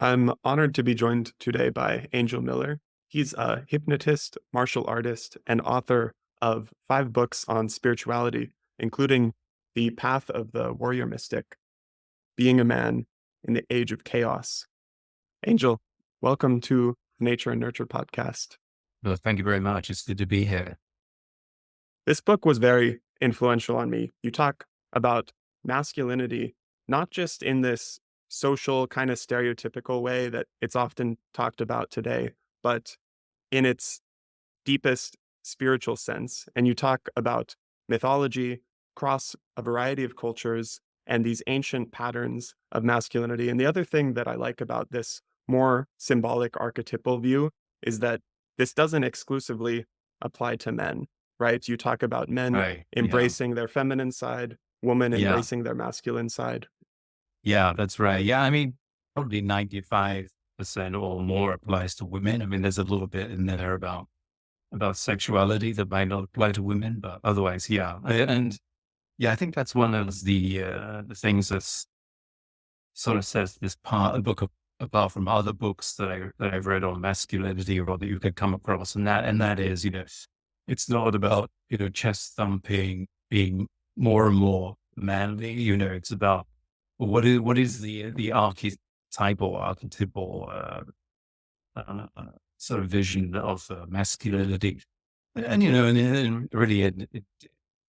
I'm honored to be joined today by Angel Millar. He's a hypnotist, martial artist, and author of 5 books on spirituality, including The Path of the Warrior Mystic, Being a Man in the Age of Chaos. Angel, welcome to the Nature and Nurture podcast. Well, thank you very much. It's good to be here. This book was very influential on me. You talk about masculinity, not just in this social kind of stereotypical way that it's often talked about today, but in its deepest spiritual sense. And you talk about mythology across a variety of cultures and these ancient patterns of masculinity. And the other thing that I like about this more symbolic archetypal view is that this doesn't exclusively apply to men, right? You talk about men Right. Yeah. embracing their feminine side, women Yeah. embracing their masculine side. Yeah, that's right. Yeah. I mean, probably 95% or more applies to women. I mean, there's a little bit in there about sexuality that might not apply to women, but otherwise, yeah. And yeah, I think that's one of the things that's sort of sets this part, a book apart from other books that I've read on masculinity or that you could come across. And that is, it's not about, chest thumping, being more and more manly. It's about what is the archetypal sort of vision of masculinity, and really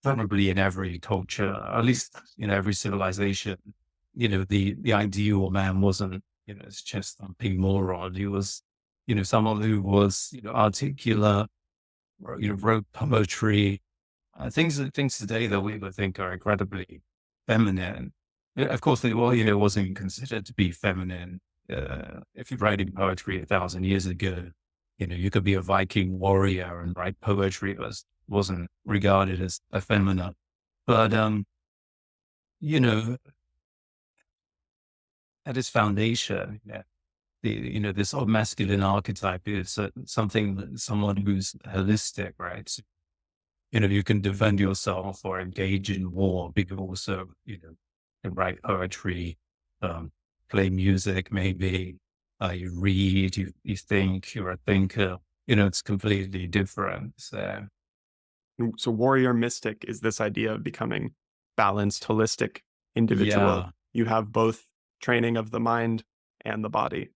probably in every culture, at least in every civilization, the ideal man wasn't, his chest thumping moron. He was, someone who was, articulate, or, wrote poetry, things today that we would think are incredibly feminine. Yeah, of course, wasn't considered to be feminine. If you're writing poetry 1,000 years ago, you could be a Viking warrior and write poetry. It wasn't regarded as effeminate. But, you know, at its foundation, this sort of masculine archetype is someone who's holistic, right? So, you can defend yourself or engage in war, but you also, can write poetry, um, play music, maybe, you read, you think, you're a thinker, it's completely different. So, So, warrior mystic is this idea of becoming balanced, holistic individual. yeah, You have both training of the mind and the body.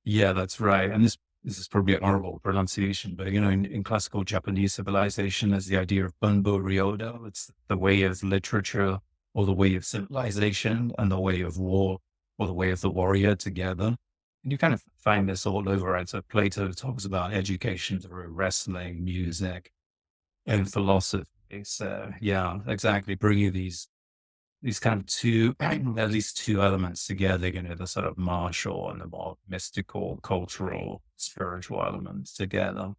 yeah, that's right. And this is probably an horrible pronunciation, but in classical Japanese civilization, there's the idea of Bunbo Ryodo. It's the way of literature or the way of civilization and the way of war or the way of the warrior together. And you kind of find this all over, right? So Plato talks about education through wrestling, music, and philosophy. So yeah, exactly. Bringing these kind of two, at least two elements together, the sort of martial and the more mystical, cultural, spiritual elements together.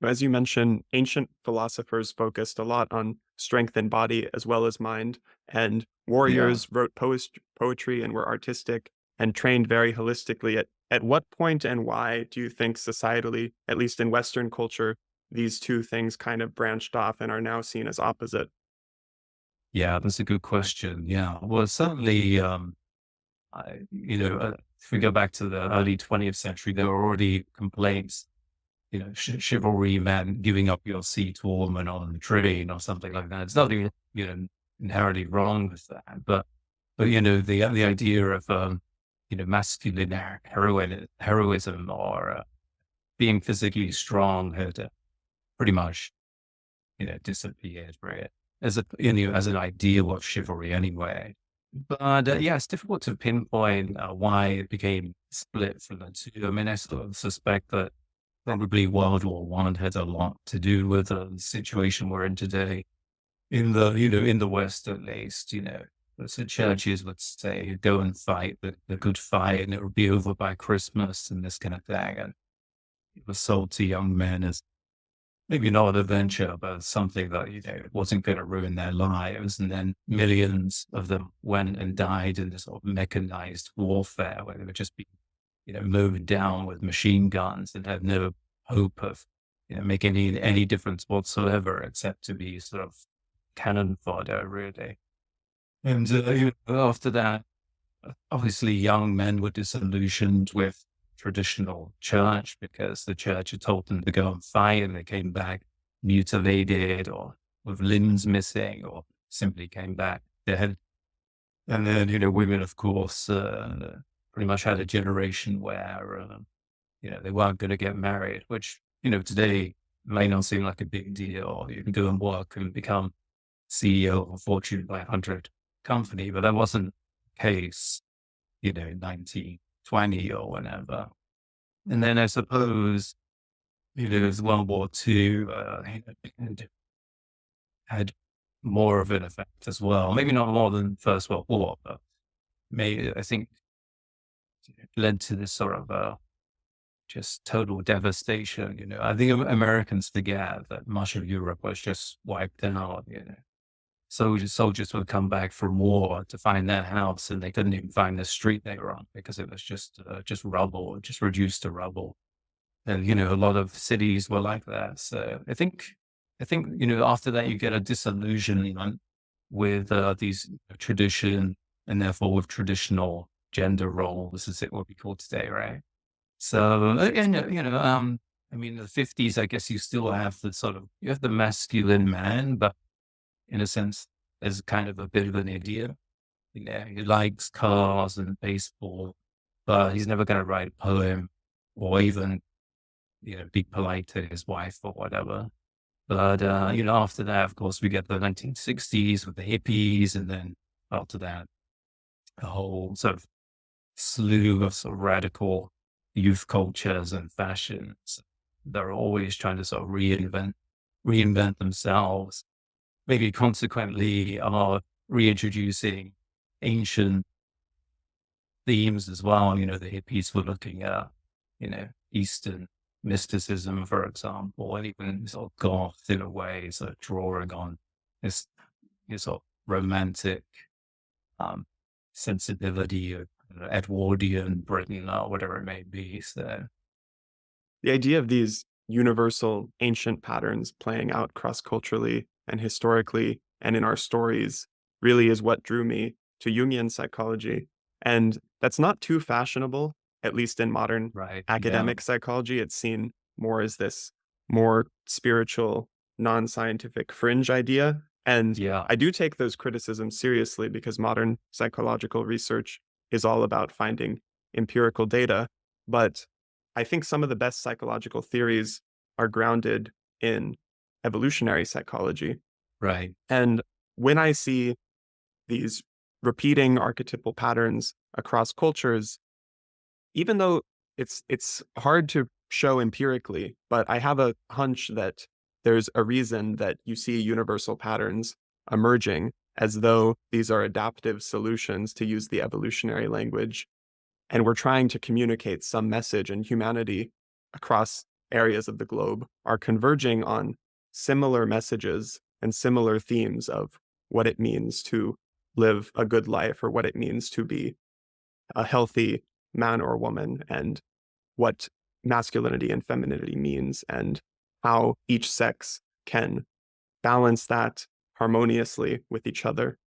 As you mentioned, ancient philosophers focused a lot on strength in body as well as mind, and Yeah. warriors wrote poetry and were artistic and trained very holistically. At what point and why do you think societally, at least in Western culture, these two things kind of branched off and are now seen as opposite? Yeah, that's a good question. Yeah. Well, certainly, if we go back to the early 20th century, there were already complaints, chivalry meant giving up your seat to a woman on the train or something like that. It's nothing, inherently wrong with that. But the idea of, masculine heroism or being physically strong had pretty much, disappeared, right? As an ideal of chivalry anyway. But yeah, it's difficult to pinpoint why it became split from the two. I mean, I sort of suspect that probably World War One had a lot to do with the situation we're in today. In the West, at least, so churches would say, "Go and fight the good fight, and it will be over by Christmas," and this kind of thing. And it was sold to young men as maybe not an adventure, but something that, wasn't going to ruin their lives. And then millions of them went and died in this sort of mechanized warfare where they were just being, mowed down with machine guns and had no hope of, making any difference whatsoever except to be sort of cannon fodder, really. And after that, obviously young men were disillusioned with traditional church because the church had told them to go and fight and they came back mutilated or with limbs missing or simply came back dead. And then, women, of course, pretty much had a generation where, they weren't going to get married, which, today may not seem like a big deal. You can go and work and become CEO of a Fortune 500 company, but that wasn't the case, 1920 or whenever. And then I suppose, as World War II had more of an effect as well. Maybe not more than First World War, but maybe I think it led to this sort of just total devastation. I think Americans forget that much of Europe was just wiped out. Soldiers would come back from war to find their house, and they couldn't even find the street they were on because it was just rubble, just reduced to rubble. And a lot of cities were like that. So I think after that you get a disillusionment with these tradition, and therefore with traditional gender roles, is it what we call today, right? So and I mean, the 50s, I guess you still have you have the masculine man, but in a sense, there's kind of a bit of an idiot. He likes cars and baseball, but he's never going to write a poem or even, be polite to his wife or whatever. But, after that, of course, we get the 1960s with the hippies. And then after that, a whole sort of slew of sort of radical youth cultures and fashions. They're always trying to sort of reinvent themselves, maybe consequently are reintroducing ancient themes as well. The hippies were looking at, Eastern mysticism, for example, and even sort of goth in a way, sort of drawing on this sort of romantic um, sensibility of Edwardian Britain or whatever it may be. So, The idea of these universal ancient patterns playing out cross-culturally and historically and in our stories really is what drew me to Jungian psychology. And that's not too fashionable, at least in modern right. Yeah. academic psychology. It's seen more as this more spiritual, non-scientific fringe idea. And Yeah. I do take those criticisms seriously because modern psychological research is all about finding empirical data. But I think some of the best psychological theories are grounded in evolutionary psychology. Right. And when I see these repeating archetypal patterns across cultures, even though it's hard to show empirically, but I have a hunch that there's a reason that you see universal patterns emerging as though these are adaptive solutions, to use the evolutionary language, and we're trying to communicate some message, and humanity across areas of the globe are converging on similar messages and similar themes of what it means to live a good life, or what it means to be a healthy man or woman, and what masculinity and femininity means, and how each sex can balance that harmoniously with each other.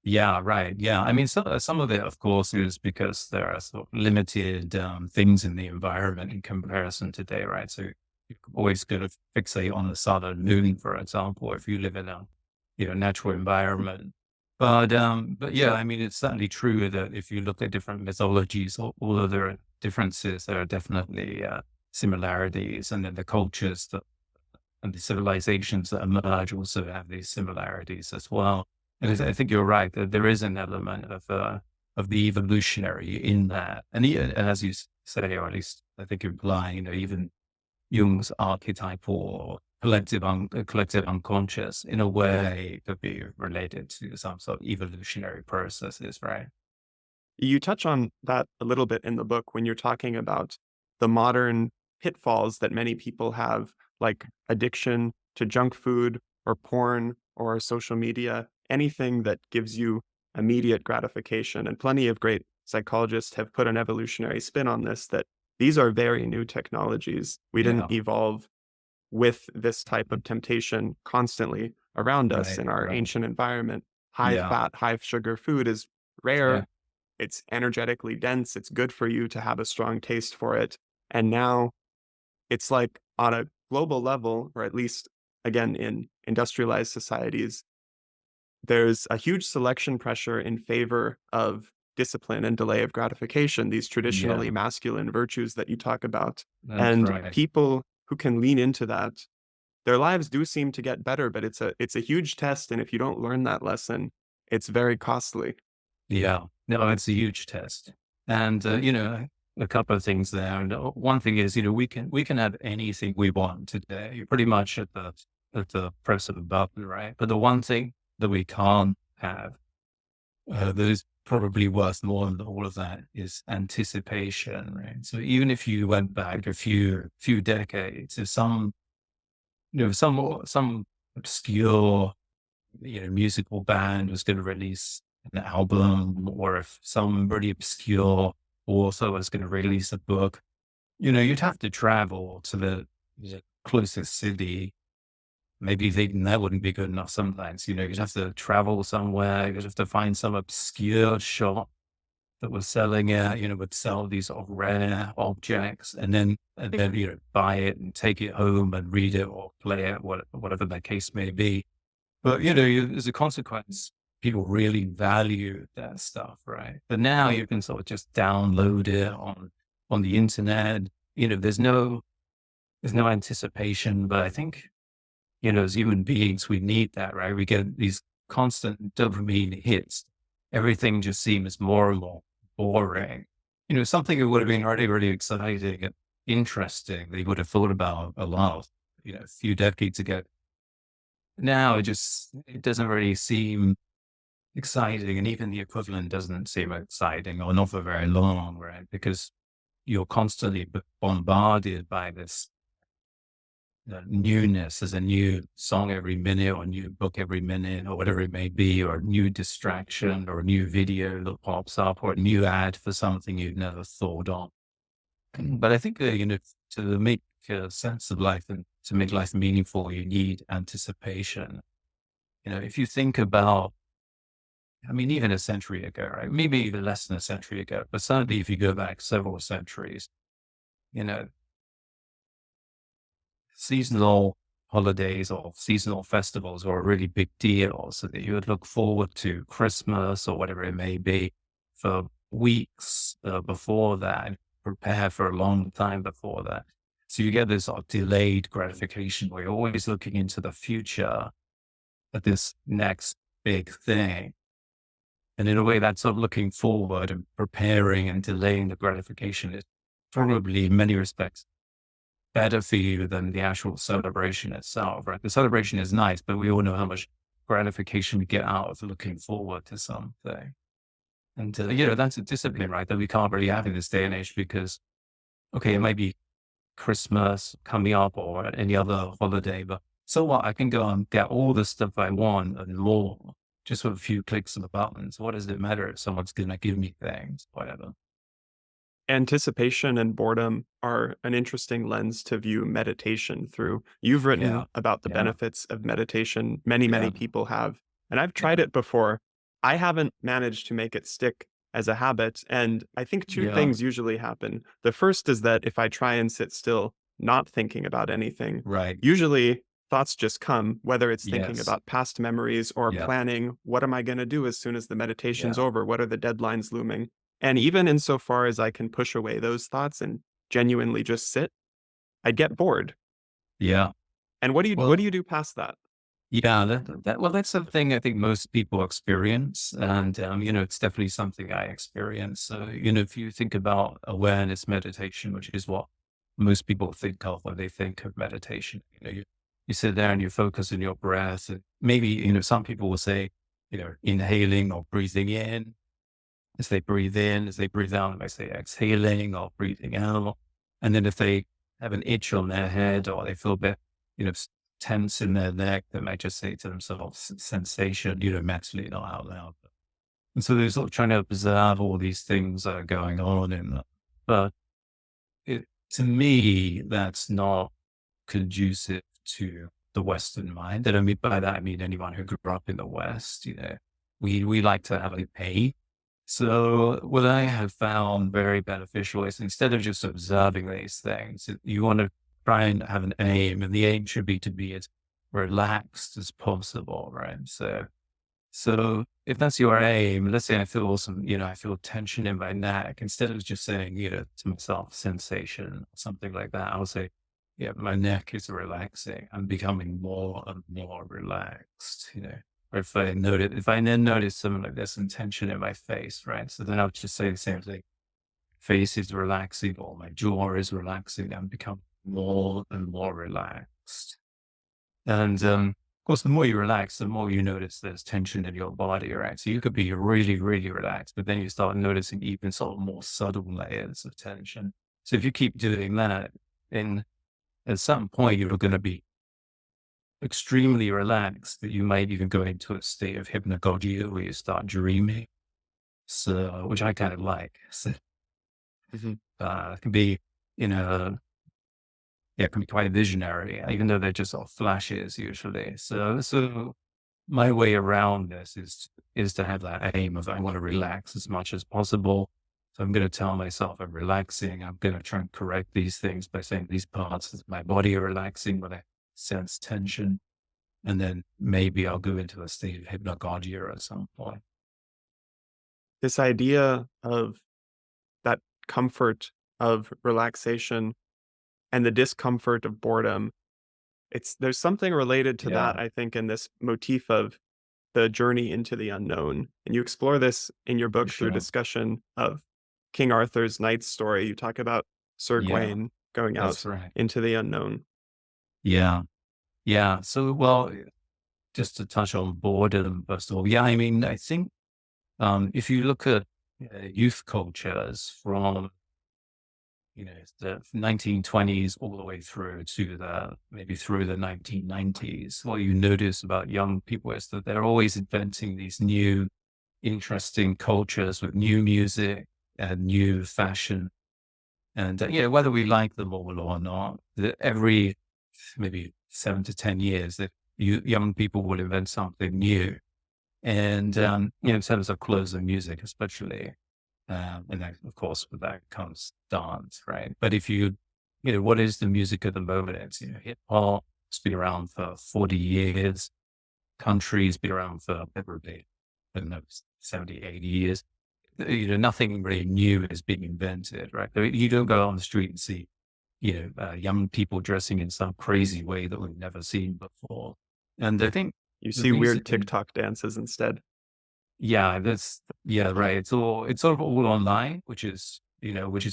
Yeah, right. Yeah. I mean, some of it, of course, is because there are sort of limited things in the environment in comparison today, right? So you're always going to fixate on the sun and moon, for example, if you live in a natural environment. But yeah, I mean, it's certainly true that if you look at different mythologies, although there are differences, there are definitely similarities, and then the cultures that and the civilizations that emerge also have these similarities as well. And I think you're right that there is an element of the evolutionary in that, and as you say, or at least I think implying, even Jung's archetypal or collective unconscious in a way could be related to some sort of evolutionary processes, right? You touch on that a little bit in the book when you're talking about the modern pitfalls that many people have, like addiction to junk food or porn or social media, anything that gives you immediate gratification. And plenty of great psychologists have put an evolutionary spin on this, that these are very new technologies. We didn't Yeah, evolve with this type of temptation constantly around us right, in our right. ancient environment. high Yeah. fat, high sugar food is rare. Yeah. It's energetically dense. It's good for you to have a strong taste for it. And now it's like on a global level, or at least again in industrialized societies, there's a huge selection pressure in favor of discipline and delay of gratification, these traditionally Yeah. masculine virtues that you talk about. That's And right. people who can lean into that, their lives do seem to get better, but it's a huge test. And if you don't learn that lesson, it's very costly. Yeah. No, it's a huge test. And, a couple of things there. And one thing is, we can have anything we want today, pretty much at the press of a button, right? But the one thing that we can't have, that is probably worth more than all of that is anticipation, right? So even if you went back a few decades, if some obscure musical band was going to release an album, or if some really obscure author was going to release a book, you'd have to travel to the closest city. Maybe even that wouldn't be good enough sometimes. You'd have to travel somewhere, you'd have to find some obscure shop that was selling it, would sell these sort of rare objects, and then buy it and take it home and read it or play it, whatever the case may be. But, as a consequence, people really value that stuff, right? But now you can sort of just download it on the internet. There's no anticipation, but I think, as human beings, we need that, right? We get these constant dopamine hits. Everything just seems more and more boring. Something that would have been really, really exciting and interesting that you would have thought about a lot, a few decades ago. Now it doesn't really seem exciting, and even the equivalent doesn't seem exciting, or not for very long, right? Because you're constantly bombarded by this newness. There's a new song every minute, or a new book every minute, or whatever it may be, or a new distraction, or a new video that pops up, or a new ad for something you've never thought of. But I think, to make sense of life and to make life meaningful, you need anticipation. If you think about, I mean, even a century ago, right? Maybe even less than a century ago, but certainly if you go back several centuries, you know, seasonal holidays or seasonal festivals were a really big deal. So that you would look forward to Christmas or whatever it may be for weeks before that, prepare for a long time before that. So you get this sort of delayed gratification where you're always looking into the future at this next big thing. And in a way, that sort of looking forward and preparing and delaying the gratification is probably in many respects better for you than the actual celebration itself, right? The celebration is nice, but we all know how much gratification we get out of looking forward to something. And, that's a discipline, right? That we can't really have in this day and age because, okay, it might be Christmas coming up or any other holiday, but so what? I can go and get all the stuff I want and more just with a few clicks of the buttons. What does it matter if someone's going to give me things, whatever? Anticipation and boredom are an interesting lens to view meditation through. You've written Yeah. about the Yeah. benefits of meditation. Many, many Yeah. people have. And I've tried Yeah. it before. I haven't managed to make it stick as a habit. And I think two Yeah. things usually happen. The first is that if I try and sit still, not thinking about anything, Right. usually thoughts just come, whether it's thinking Yes. about past memories or Yeah. planning, what am I going to do as soon as the meditation's Yeah. over? What are the deadlines looming? And even insofar as I can push away those thoughts and genuinely just sit, I'd get bored. Yeah. And what do Well, you do past that? yeah, well, that's something I think most people experience. And, it's definitely something I experience. So, if you think about awareness meditation, which is what most people think of when they think of meditation, you sit there and you focus on your breath. And maybe, some people will say, inhaling or breathing in as they breathe in, as they breathe out, they say exhaling or breathing out. And then if they have an itch on their head or they feel a bit, tense in their neck, they might just say to themselves, sensation, mentally, not out loud. And so they're sort of trying to observe all these things that are going on in them. But to me, that's not conducive to the Western mind. And I mean, by that, I mean anyone who grew up in the West, we like to have a aim. So what I have found very beneficial is instead of just observing these things, you want to try and have an aim, and the aim should be to be as relaxed as possible, right? So if that's your aim, let's say I feel some, I feel tension in my neck, instead of just saying, to myself, sensation, or something like that, I'll say, yeah, my neck is relaxing. I'm becoming more and more relaxed. Or if I then notice something like there's some tension in my face, right? So then I'll just say the same thing. Face is relaxing or my jaw is relaxing. I'm becoming more and more relaxed. And of course, the more you relax, the more you notice there's tension in your body, right? So you could be really, really relaxed, but then you start noticing even sort of more subtle layers of tension. So if you keep doing that, then at some point you're going to be extremely relaxed, that you might even go into a state of hypnagogia where you start dreaming. So, which I kind of like. So, Mhm. it can be, you know, yeah, it can be quite visionary, even though they're just sort of flashes usually. So my way around this is to have that aim of I want to relax as much as possible. So I'm going to tell myself I'm relaxing. I'm going to try and correct these things by saying these parts of my body are relaxing when I sense tension. And then maybe I'll go into a state of hypnagogia at some point. This idea of that comfort of relaxation and the discomfort of boredom, there's something related to that, Yeah. I think, in this motif of the journey into the unknown. And you explore this in your For book through sure. discussion of King Arthur's knight's story. You talk about Sir Yeah. Gawain going That's out right. into the unknown. Yeah. Yeah. So, well, just to touch on boredom, first of all, yeah, I mean, I think if you look at youth cultures from the 1920s all the way through to maybe through the 1990s, what you notice about young people is that they're always inventing these new, interesting cultures with new music and new fashion. And whether we like them all or not, every maybe 7 to 10 years, that young people will invent something new. And in terms of clothes and music, especially. And then, of course, with that comes dance, right? But if what is the music at the moment? It's, hip hop. It's been around for 40 years. Country's been around for probably, I don't know, 70, 80 years. Nothing really new is being invented, right? You don't go on the street and see, young people dressing in some crazy way that we've never seen before. And I think You the see weird reason TikTok dances instead. yeah, right. It's sort of all online, which is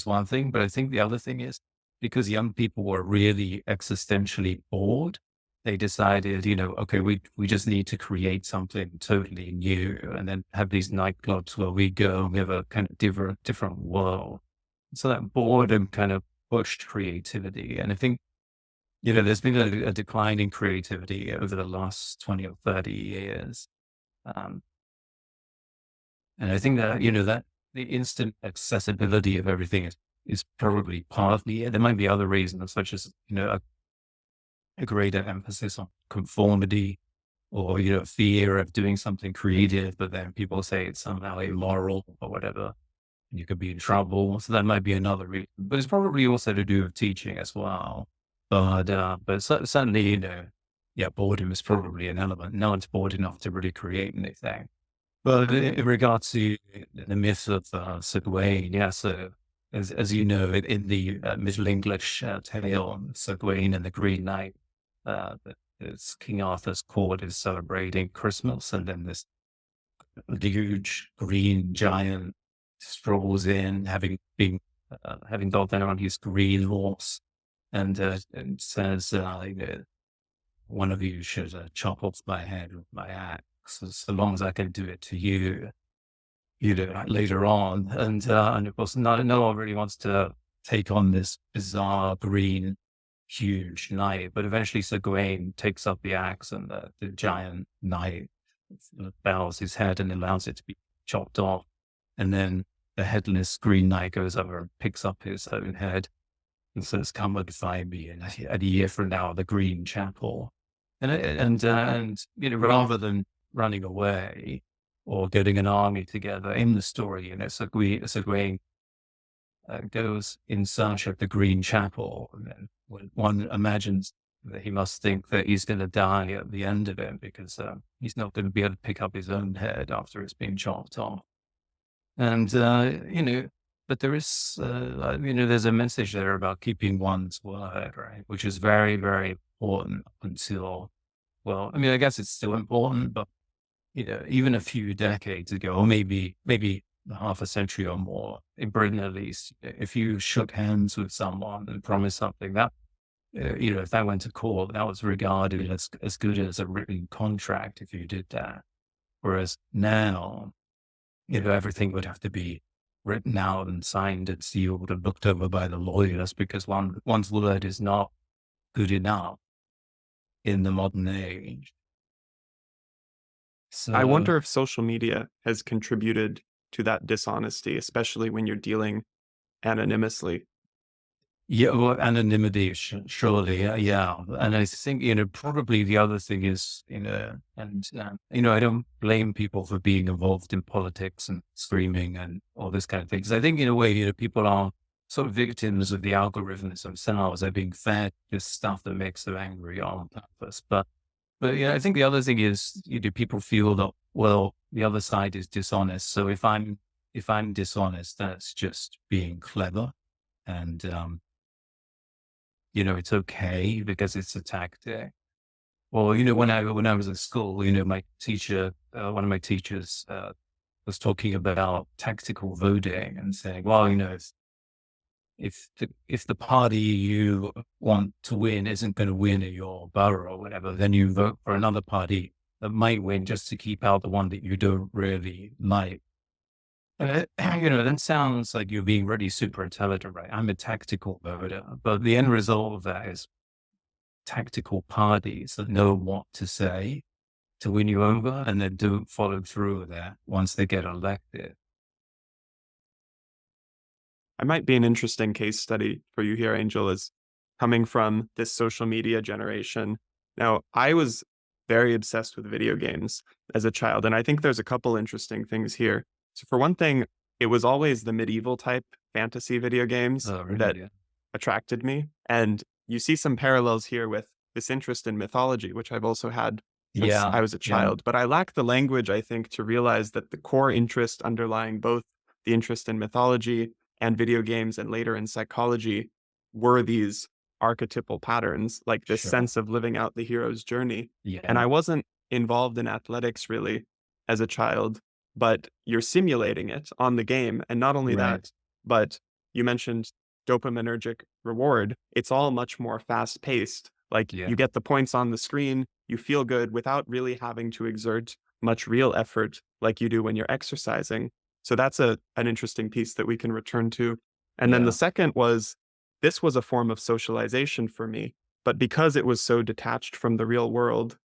one thing. But I think the other thing is because young people were really existentially bored, they decided, okay, we just need to create something totally new and then have these nightclubs where we go and we have a kind of different world. So that boredom kind of pushed creativity. And I think, there's been a decline in creativity over the last 20 or 30 years. Um, and I think that, that the instant accessibility of everything is probably partly it. There might be other reasons, such as, a greater emphasis on conformity or, fear of doing something creative, but then people say it's somehow immoral or whatever. You could be in trouble. So that might be another reason. But it's probably also to do with teaching as well. But certainly, yeah, boredom is probably an element. No one's bored enough to really create anything. But in regards to the myth of Sir Gawain, yeah, so as you know, in the Middle English tale, Sir Gawain and the Green Knight, it's King Arthur's court is celebrating Christmas, and then this huge green giant strolls in, having got there on his green horse, and says, "One of you should chop off my head with my axe, so long as I can do it to you." Later on. And of course, no one really wants to take on this bizarre green, huge knight. But eventually, Sir Gawain takes up the axe, and the giant knight bows his head and allows it to be chopped off. And then the headless green knight goes over and picks up his own head and says, "Come and find me in a year from now, at the Green Chapel." And rather than running away, or getting an army together in the story. You know, so Gawain goes in search of the Green Chapel, and then when one imagines that he must think that he's going to die at the end of it because he's not going to be able to pick up his own head after it's been chopped off. And, but there is, there's a message there about keeping one's word, right? Which is very, very important until, well, I mean, I guess it's still important, but, even a few decades ago, or maybe half a century or more, in Britain at least, if you shook hands with someone and promised something, that, if that went to court, that was regarded as good as a written contract if you did that. Whereas now, everything would have to be written out and signed and sealed and looked over by the lawyers because one's word is not good enough in the modern age. I So, wonder if social media has contributed to that dishonesty, especially when you're dealing anonymously. yeah, well, anonymity, surely, yeah. And I think, probably the other thing is, I don't blame people for being involved in politics and screaming and all this kind of thing. Because I think in a way, people are sort of victims of the algorithms themselves. They're being fed this stuff that makes them angry on purpose. But I think the other thing is, people feel that, well, the other side is dishonest. So if I'm dishonest, that's just being clever. And, it's okay because it's a tactic. Well, when I was at school, my teacher, one of my teachers, was talking about tactical voting and saying, well, if the party you want to win isn't going to win in your borough or whatever, then you vote for another party that might win just to keep out the one that you don't really like. And that sounds like you're being really super intelligent, right? I'm a tactical voter, but the end result of that is tactical parties that know what to say to win you over and then don't follow through with that once they get elected. I might be an interesting case study for you here, Angel, is coming from this social media generation. Now, I was very obsessed with video games as a child, and I think there's a couple interesting things here. So, for one thing, it was always the medieval type fantasy video games Oh, really? that Yeah. attracted me. And you see some parallels here with this interest in mythology, which I've also had since Yeah. I was a Yeah. child. But I lack the language, I think, to realize that the core interest underlying both the interest in mythology and video games and later in psychology were these archetypal patterns, like this Sure. sense of living out the hero's journey. And Yeah. I wasn't involved in athletics really as a child, but you're simulating it on the game. And not only Right. that, but you mentioned dopaminergic reward. It's all much more fast paced. Like Yeah. you get the points on the screen, you feel good without really having to exert much real effort like you do when you're exercising. So that's an interesting piece that we can return to. And then the Yeah. second was this was a form of socialization for me, but because it was so detached from the real world,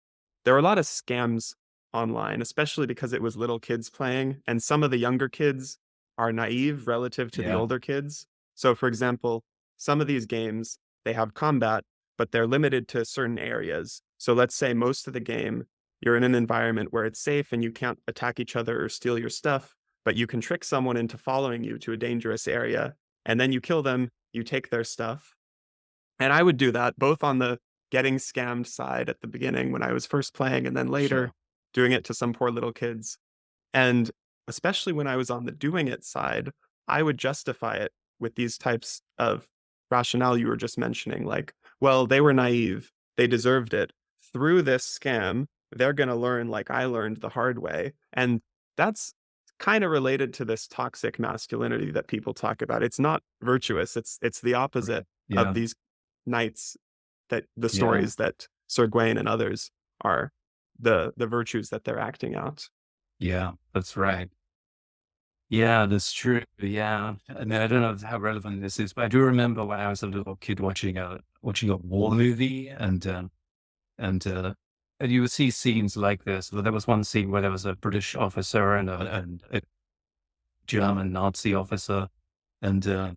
there were a lot of scams online, especially because it was little kids playing, and some of the younger kids are naive relative to the Yeah. older kids. So, for example, some of these games, they have combat, but they're limited to certain areas. So let's say most of the game, you're in an environment where it's safe and you can't attack each other or steal your stuff, but you can trick someone into following you to a dangerous area, and then you kill them, you take their stuff, and I would do that both on the getting scammed side at the beginning when I was first playing, and then later Sure. doing it to some poor little kids. And especially when I was on the doing it side, I would justify it with these types of rationale you were just mentioning, like, well, they were naive, they deserved it. Through this scam, they're going to learn like I learned the hard way. And that's kind of related to this toxic masculinity that people talk about. It's not virtuous. It's the Right. opposite of Yeah. these knights that the Yeah. stories that Sir Gawain and others are the virtues that they're acting out. Yeah. That's right. Yeah, that's true. Yeah. I mean, I don't know how relevant this is, but I do remember when I was a little kid watching a war movie and you would see scenes like this. Well, there was one scene where there was a British officer and a German Nazi officer, and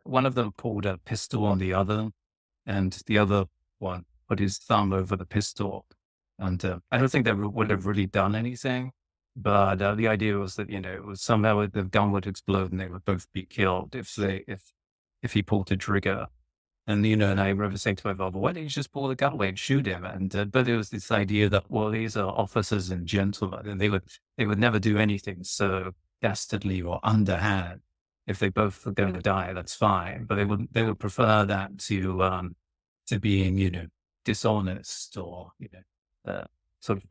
one of them pulled a pistol on the other, and the other one put his thumb over the pistol. And I don't think they would have really done anything, But the idea was that, it was somehow the gun would explode and they would both be killed if he pulled the trigger. And, and I remember saying to my father, why don't you just pull the gun away and shoot him? And, but there was this idea that, well, these are officers and gentlemen, and they would never do anything so dastardly or underhand. If they both were going to die, that's fine. But they would prefer that to being, dishonest or, sort of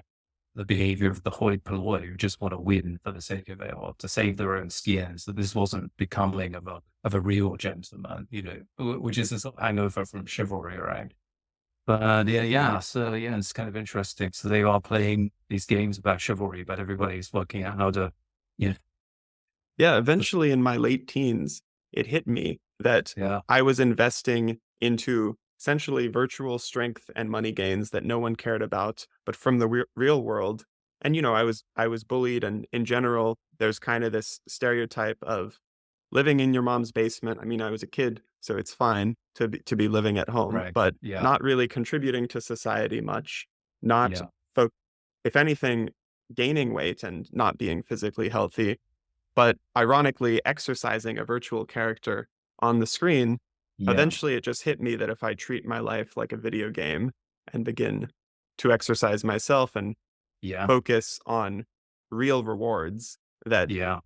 the behavior of the hoi polloi who just want to win for the sake of it or to save their own skins. That this wasn't becoming of a real gentleman, which is a sort of hangover from chivalry, right? But yeah. So yeah, it's kind of interesting. So they are playing these games about chivalry, but everybody's working out how to, you know, Yeah, just- eventually in my late teens, it hit me that yeah, I was investing into essentially virtual strength and money gains that no one cared about, but from the real world. And I was bullied, and in general, there's kind of this stereotype of living in your mom's basement. I mean, I was a kid, so it's fine to be living at home, right, but yeah, not really contributing to society much, not yeah, fo- if anything, gaining weight and not being physically healthy, but ironically, exercising a virtual character on the screen. yeah, Eventually it just hit me that if I treat my life like a video game and begin to exercise myself and yeah, focus on real rewards, that yeah,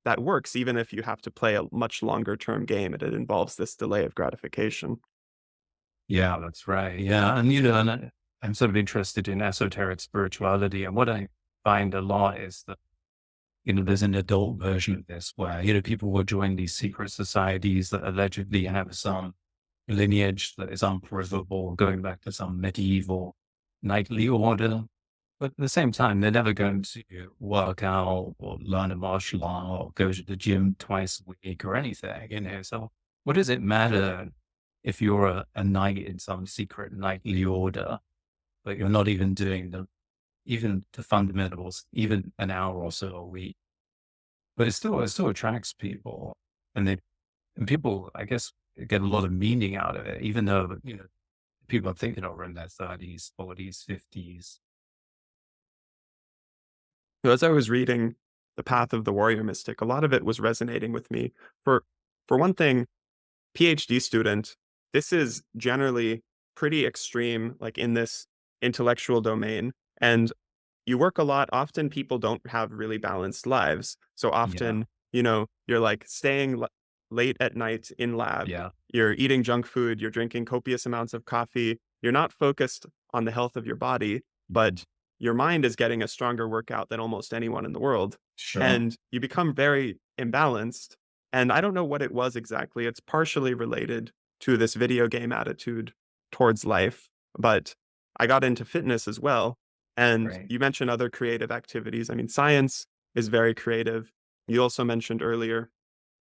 that works even if you have to play a much longer term game and it involves this delay of gratification. yeah. That's right. Yeah, and I'm sort of interested in esoteric spirituality, and what I find a lot is that there's an adult version of this where, people will join these secret societies that allegedly have some lineage that is unprovable, going back to some medieval knightly order. But at the same time, they're never going to work out or learn a martial art or go to the gym twice a week or anything. So what does it matter if you're a knight in some secret knightly order, but you're not even doing even the fundamentals, even an hour or so a week? But it still attracts people, and people, I guess, get a lot of meaning out of it, even though, people are thinking over in their 30s, 40s, 50s. So as I was reading The Path of the Warrior Mystic, a lot of it was resonating with me. For one thing, PhD student, this is generally pretty extreme, like in this intellectual domain. And you work a lot. Often people don't have really balanced lives. So Yeah, often, you're like staying late at night in lab, yeah, you're eating junk food, you're drinking copious amounts of coffee, you're not focused on the health of your body, mhm, but your mind is getting a stronger workout than almost anyone in the world. sure. And you become very imbalanced. And I don't know what it was exactly. It's partially related to this video game attitude towards life, but I got into fitness as well. And Right. you mentioned other creative activities. I mean, science is very creative. You also mentioned earlier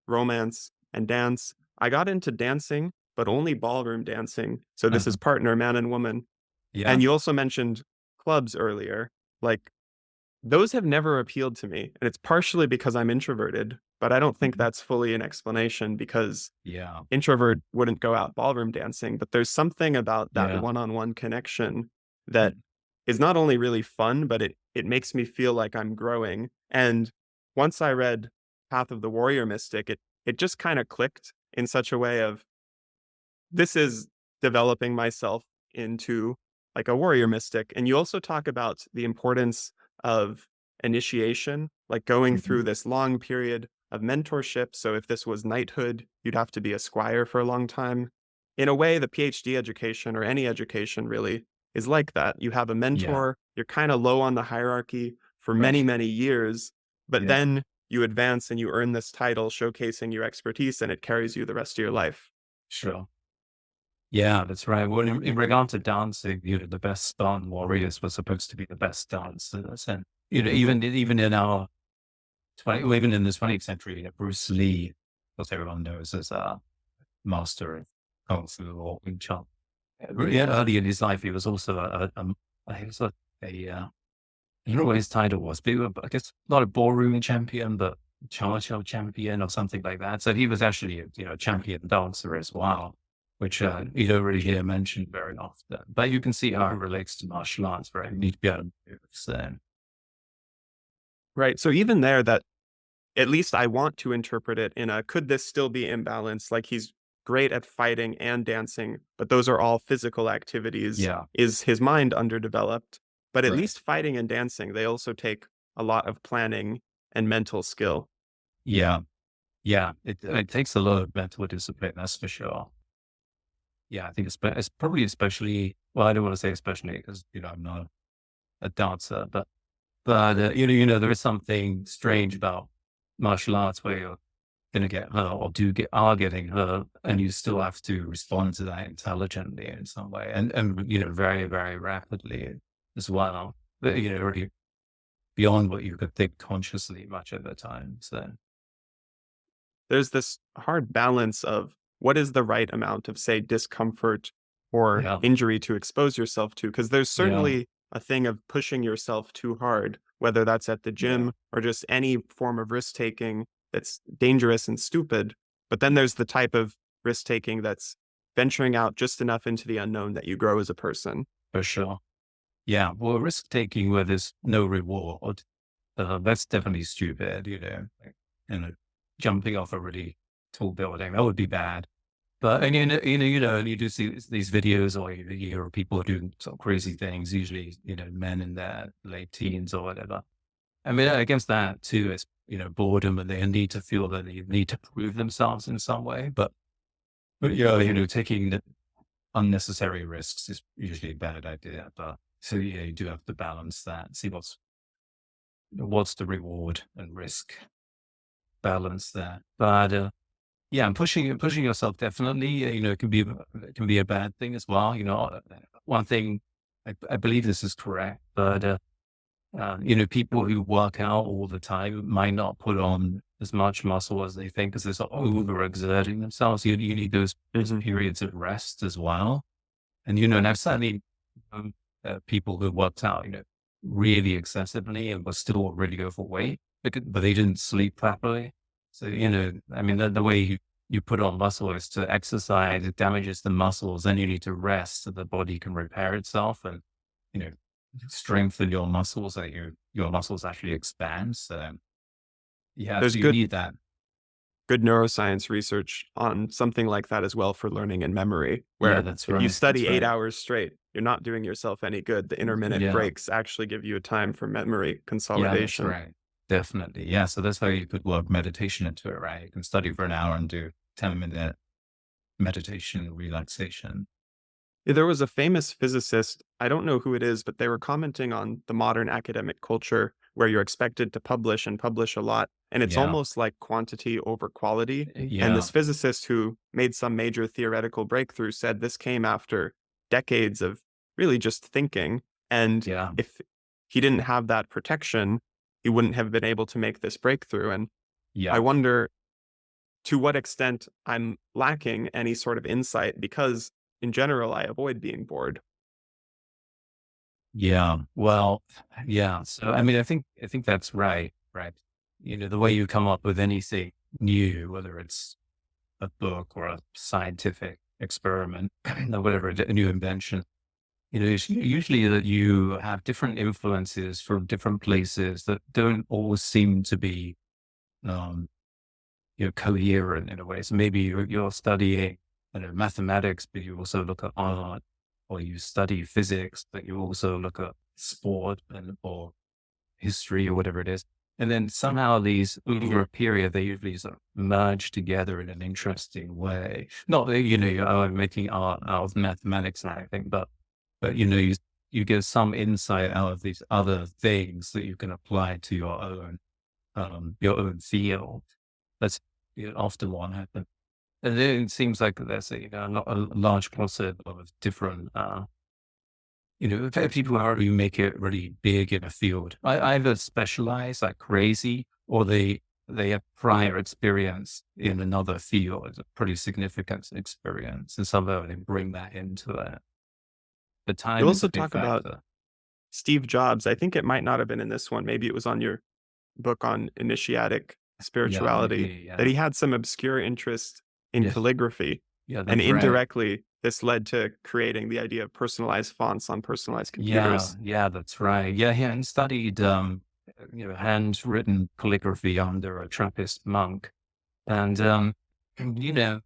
romance and dance. I got into dancing, but only ballroom dancing. So this is Uh-huh. partner, man and woman. Yeah. And you also mentioned clubs earlier. Like, those have never appealed to me, and it's partially because I'm introverted, but I don't think Mhm. that's fully an explanation because Yeah. introvert wouldn't go out ballroom dancing, but there's something about that Yeah. one-on-one connection that Mhm. is not only really fun, but it makes me feel like I'm growing. And once I read Path of the Warrior Mystic, it just kind of clicked in such a way of this is developing myself into like a warrior mystic. And you also talk about the importance of initiation, like going Mhm. through this long period of mentorship. So if this was knighthood, you'd have to be a squire for a long time. In a way, the PhD education or any education really is like that. You have a Yeah. mentor, you're kind of low on the hierarchy for many, Right. many years, but Yeah. then you advance and you earn this title showcasing your expertise and it carries you the rest of your life. Sure. Yeah, that's right. Well, in regard to dancing, the best Spartan warriors were supposed to be the best dancers. And, even in our 20, even in the 20th century, Bruce Lee, what everyone knows as a master of Kung Fu or Wing Chun. Yeah, early in his life, he was also he was I don't know what his title was, but I guess not a ballroom champion, but Char champion or something like that. So he was actually, a champion dancer as well, which you don't really hear mentioned very often. But you can see how it relates to martial arts, right? You need to be able to move. So Right. So even there, that at least I want to interpret it in a could this still be imbalance? Like he's great at fighting and dancing, but those are all physical activities. Yeah. Is his mind underdeveloped? But at Right. least fighting and dancing, they also take a lot of planning and mental skill. Yeah. Yeah. It takes a lot of mental discipline, that's for sure. Yeah. I think it's probably especially, well, I don't want to say especially because, I'm not a dancer, but there is something strange about martial arts where you're going to get hurt or are getting hurt and you still have to respond to that intelligently in some way and very, very rapidly as well. But, already beyond what you could think consciously much of the time. So, There's this hard balance of what is the right amount of, say, discomfort or yeah, injury to expose yourself to? Because there's yeah, certainly a thing of pushing yourself too hard, whether that's at the yeah, gym or just any form of risk taking that's dangerous and stupid. But then there's the type of risk taking that's venturing out just enough into the unknown that you grow as a person. for sure. Yeah. Well, risk taking where there's no reward, that's definitely stupid, like, jumping off a really tall building, that would be bad. But and and you do see these videos or you hear people doing some crazy things, usually, men in their late teens or whatever. I mean, against that too is, boredom and they need to feel that they need to prove themselves in some way. But yeah, taking the unnecessary risks is usually a bad idea. But so yeah, you do have to balance that, see what's the reward and risk balance there. But yeah, and pushing yourself definitely, it can be a bad thing as well. One thing I believe this is correct, but people who work out all the time might not put on as much muscle as they think because they're sort of overexerting themselves. You need those Mhm. periods of rest as well. And I've certainly people who worked out, really excessively and were still really overweight, but they didn't sleep properly. So, I mean, the way you put on muscle is to exercise, it damages the muscles, then you need to rest so the body can repair itself and, you know, strengthen your muscles so that your muscles actually expand. So, yeah, There's so you good need that. good neuroscience research on something like that as well for learning and memory, Yeah, where that's if you right. That's study 8 right. hours straight, you're not doing yourself any good. The intermittent Yeah. breaks actually give you a time for memory Yeah, that's consolidation. right. Definitely. Yeah. So that's how you could work meditation into it, right? You can study for an hour and do 10-minute meditation, relaxation. Yeah, there was a famous physicist, I don't know who it is, but they were commenting on the modern academic culture where you're expected to publish and publish a lot, and it's Yeah. almost like quantity over quality. And Yeah. this physicist who made some major theoretical breakthrough said this came after decades of really just thinking. And Yeah. if he didn't have that protection, he wouldn't have been able to make this breakthrough. And I Yeah. wonder to what extent I'm lacking any sort of insight because in general, I avoid being bored. Yeah. Well, yeah. So I mean, I think that's right. Right. The way you come up with anything new, whether it's a book or a scientific experiment or whatever, a new invention, it's usually that you have different influences from different places that don't always seem to be, um, coherent in a way. So maybe you're studying, mathematics, but you also look at art, or you study physics, but you also look at sport or history or whatever it is. And then somehow these over a period, they usually sort of merge together in an interesting way. Not that, I'm making art out of mathematics and everything, but you get some insight out of these other things that you can apply to your own field. That's often what happens. And then it seems like there's a large cluster of different, people who make it really big in a field. Either specialize like crazy, or they have prior experience in another field, a pretty significant experience, and somehow they bring that into it. The You time is also a big talk about factor. Steve Jobs. I think it might not have been in this one. Maybe it was on your book on initiatic Yeah, spirituality maybe. that Yeah, he had some obscure interest in yeah, calligraphy. yeah. And That's right. indirectly, this led to creating the idea of personalized fonts on personalized Yeah, computers. yeah, that's right. Yeah, yeah, and studied. handwritten calligraphy under a Trappist monk. And, you know,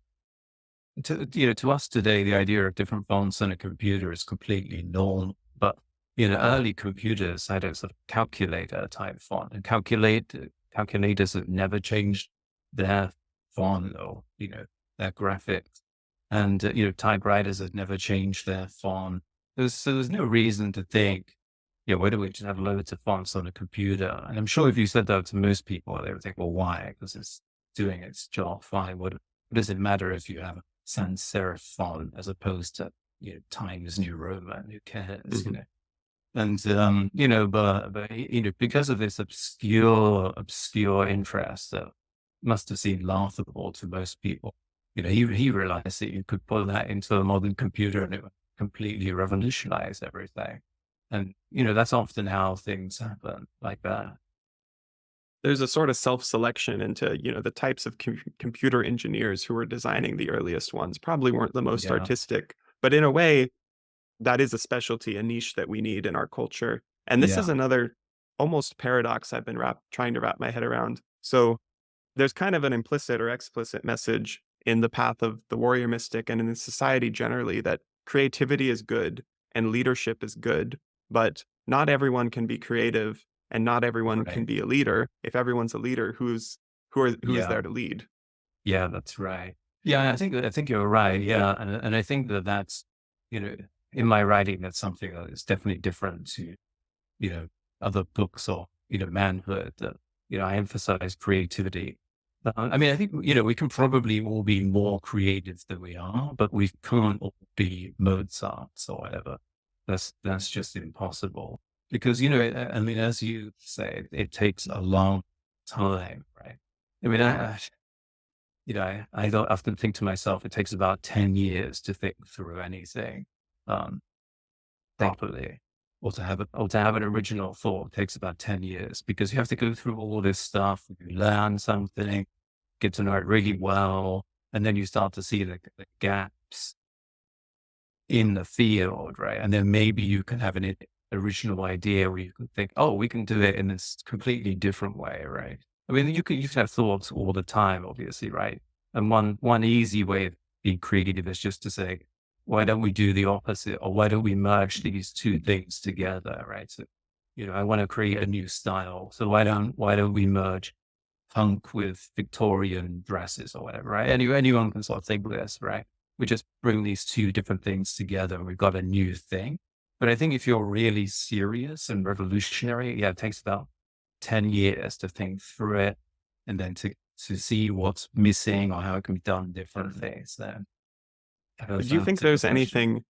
to us today, the idea of different fonts on a computer is completely normal. But, early computers had a sort of calculator type font, and calculators have never changed their font or, their graphics. And, typewriters have never changed their font. So there's no reason to think, why do we just have loads of fonts on a computer? And I'm sure if you said that to most people, they would think, well, why? Because it's doing its job fine. What does it matter if you have a sans serif font as opposed to, Times New Roman? Who cares, Mhm. And, but, because of this obscure interest that must have seemed laughable to most people, he realized that you could put that into a modern computer and it would completely revolutionize everything. And, that's often how things happen like that. There's a sort of self-selection into, the types of computer engineers who were designing the earliest ones probably weren't the most Yeah. artistic, but in a way, that is a specialty, a niche that we need in our culture. And this is Yeah. another almost paradox I've been trying to wrap my head around. So there's kind of an implicit or explicit message in the path of the warrior mystic and in society generally that creativity is good and leadership is good, but not everyone can be creative and not everyone can Right. be a leader. If everyone's a leader, who's Yeah. there to lead? Yeah, that's right. Yeah, I think you're right. Yeah, and I think that's you know in my writing that's something that is definitely different to you know other books or manhood. That I emphasize creativity. I mean, I think we can probably all be more creative than we are, but we can't all be Mozarts or whatever. That's just impossible because I mean, as you say, it takes a long time, right? I mean, I don't often think to myself, it takes about 10 years to think through anything um, properly, or to have an original thought takes about 10 years because you have to go through all this stuff, you learn something, get to know it really well, and then you start to see the gaps in the field, right? And then maybe you can have an original idea where you can think, oh, we can do it in this completely different way, right? I mean, you can have thoughts all the time, obviously, right? And one easy way of being creative is just to say, why don't we do the opposite, or why don't we merge these two things together, right? So, I want to create a new style, so why don't we merge punk with Victorian dresses or whatever, right? Anyone can sort of think this, right? We just bring these two different things together and we've got a new thing. But I think if you're really serious and revolutionary, yeah, it takes about 10 years to think through it and then to see what's missing or how it can be done differently. So I don't know But if do you that think answered the there's question. anything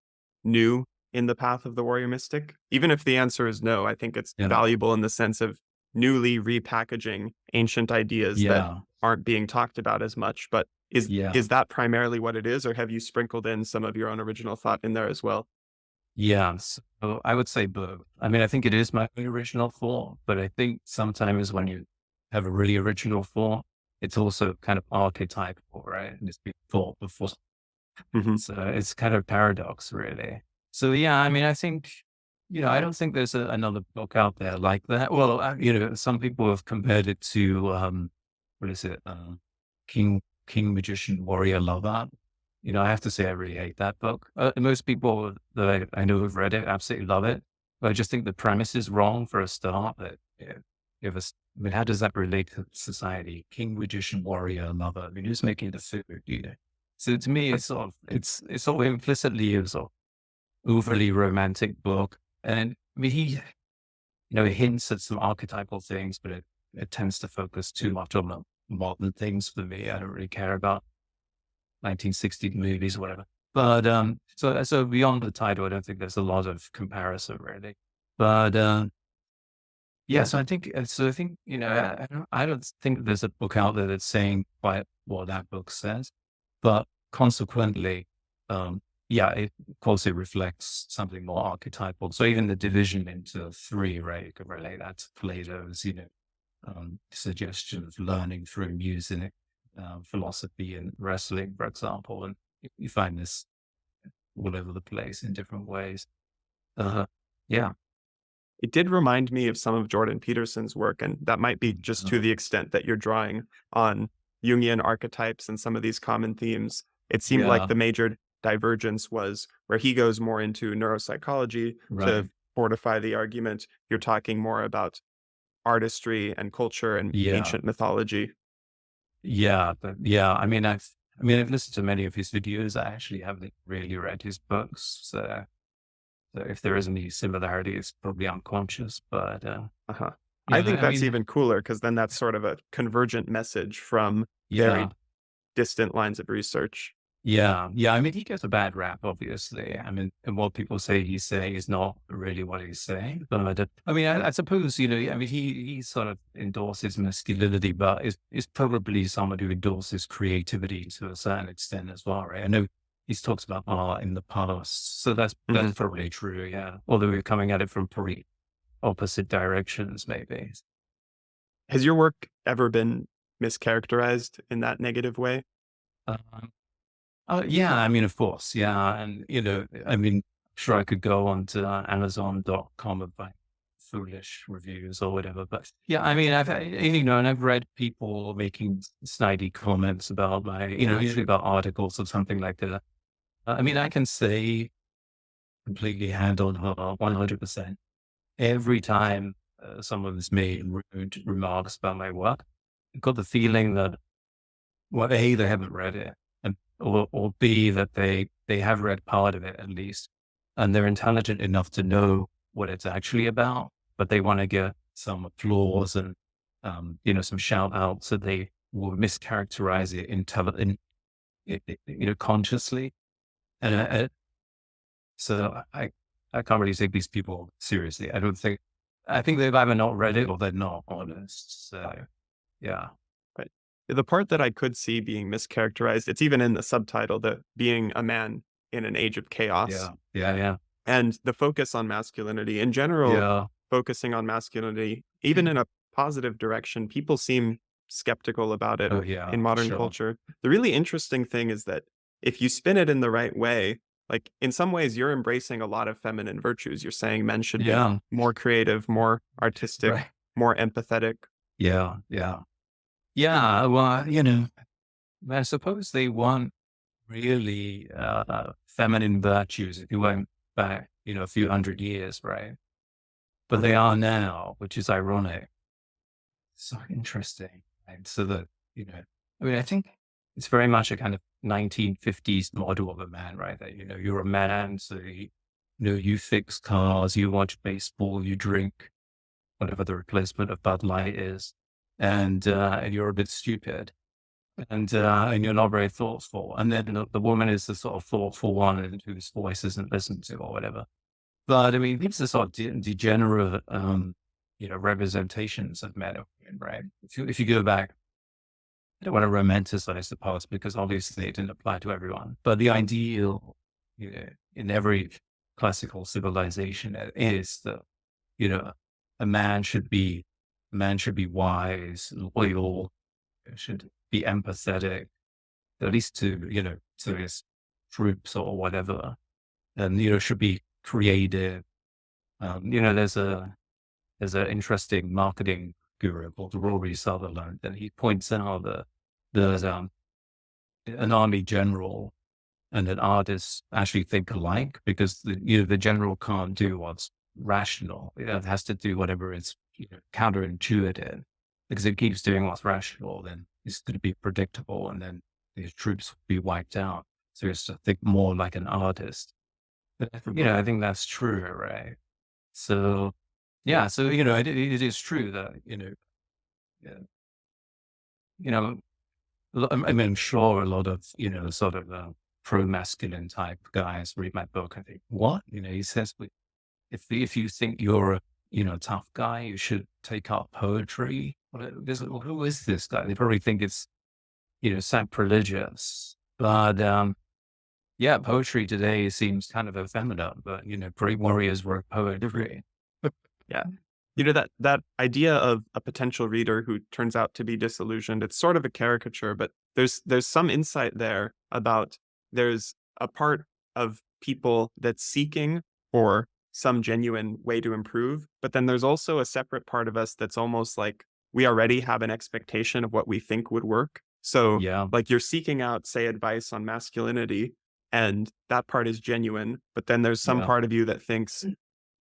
new in the path of the warrior mystic? Even if the answer is no, I think it's Yeah. valuable in the sense of newly repackaging ancient ideas that Yeah. aren't being talked about as much. But is Yeah. is that primarily what it is, or have you sprinkled in some of your own original thought in there as well? Yeah. So I would say both. I mean, I think it is my original thought, but I think sometimes when you have a really original thought, it's also kind of archetypal, right? And it's been thought before. Mhm. So it's kind of paradox, really. So yeah, I mean, I think, I don't think there's another book out there like that. Well, some people have compared it to, what is it? King, Magician, Warrior, Lover. I have to say, I really hate that book. Most people that I know who've read it absolutely love it. But I just think the premise is wrong for a start. That you have I mean, how does that relate to society? King, Magician, Warrior, Lover. I mean, who's making the food? So to me, it's sort of implicitly a sort of overly romantic book. And I mean, it hints at some archetypal things, but it tends to focus too much on the modern things for me. I don't really care about 1960s movies or whatever. But so beyond the title, I don't think there's a lot of comparison really. But yeah, so I think I don't think there's a book out there that's saying quite what that book says, but consequently, um, yeah, of course it reflects something more archetypal. So even the division into three, right? You can relate that to Plato's, suggestion of learning through music, philosophy, and wrestling, for example, and you find this all over the place in different ways. Uh, yeah, It did remind me of some of Jordan Peterson's work, and that might be just to Uh, the extent that you're drawing on Jungian archetypes and some of these common themes. It seemed like yeah, the major divergence was where he goes more into neuropsychology to right. fortify the argument. You're talking more about artistry and culture and Yeah, ancient mythology. yeah, but yeah. I mean, I've listened to many of his videos. I actually haven't really read his books, so if there is any similarity, it's probably unconscious. But Uh-huh. I yeah, think I that's mean, even cooler because then that's sort of a convergent message from yeah. very distant lines of research. Yeah, yeah. I mean, he gets a bad rap, obviously. I mean, and what people say he's saying is not really what he's saying. But I mean, I suppose I mean, he sort of endorses masculinity, but is probably someone who endorses creativity to a certain extent as well, right? I know he's talked about art in the past, so that's Mhm. probably true. Yeah, although we're coming at it from pretty opposite directions, maybe. Has your work ever been mischaracterized in that negative way? Um, yeah, I mean, of course, yeah, and I mean, sure, I could go on to Amazon.com and buy foolish reviews or whatever, but yeah, I mean, and I've read people making snidey comments about usually about articles or something like that. I mean, I can say completely hand on heart, 100%. Every time someone's made rude remarks about my work, I've got the feeling that well, A, they haven't read it, and or B, that they have read part of it at least, and they're intelligent enough to know what it's actually about, but they want to get some applause and some shout out, so they will mischaracterize it consciously, and so I can't really take these people seriously. I think they've either not read it or they're not honest. So yeah, Right. The part that I could see being mischaracterized, it's even in the subtitle, the being a man in an age of chaos. yeah, yeah, yeah, And the focus on masculinity in general, yeah. focusing on masculinity, even in a positive direction, people seem skeptical about it Oh, yeah, in for modern sure. culture. The really interesting thing is that if you spin it in the right way, like in some ways, you're embracing a lot of feminine virtues. You're saying men should be Yeah, more creative, more artistic, right. more empathetic. Yeah, yeah. Yeah, well, I suppose they want really, feminine virtues if you went back, a few hundred years, right? But they are now, which is ironic. So interesting, right? So that, I mean, I think it's very much a kind of 1950s model of a man, right? That, you're a man, so you fix cars, you watch baseball, you drink whatever the replacement of Bud Light is, and you're a bit stupid, and you're not very thoughtful. And then the woman is the sort of thoughtful one and whose voice isn't listened to or whatever. But I mean, these are sort of degenerate, representations of men and women, right? If you go back, I don't want to romanticize the past because obviously it didn't apply to everyone. But the ideal, in every classical civilization is that you know, a man should be wise, loyal, should be empathetic, at least to his troops or whatever, and should be creative. There's an interesting marketing guru called Rory Sutherland, and he points out that there's an army general and an artist actually think alike because the general can't do what's rational. It has to do whatever is counterintuitive. Because if it keeps doing what's rational, then it's going to be predictable, and then these troops will be wiped out. So it's to think more like an artist. But Mhm. I think that's true, right? So yeah, so it is true that yeah, you know I mean, I'm sure a lot of, sort of pro-masculine type guys read my book and think, what? He says, if you think you're a, tough guy, you should take up poetry. Who is this guy? They probably think it's, sacrilegious. But yeah, poetry today seems kind of effeminate, but, great warriors wrote poetry. Yeah. That idea of a potential reader who turns out to be disillusioned, it's sort of a caricature, but there's some insight there about there's a part of people that's seeking for some genuine way to improve. But then there's also a separate part of us that's almost like we already have an expectation of what we think would work. So, Yeah. like, you're seeking out, say, advice on masculinity, and that part is genuine. But then there's some Yeah. part of you that thinks,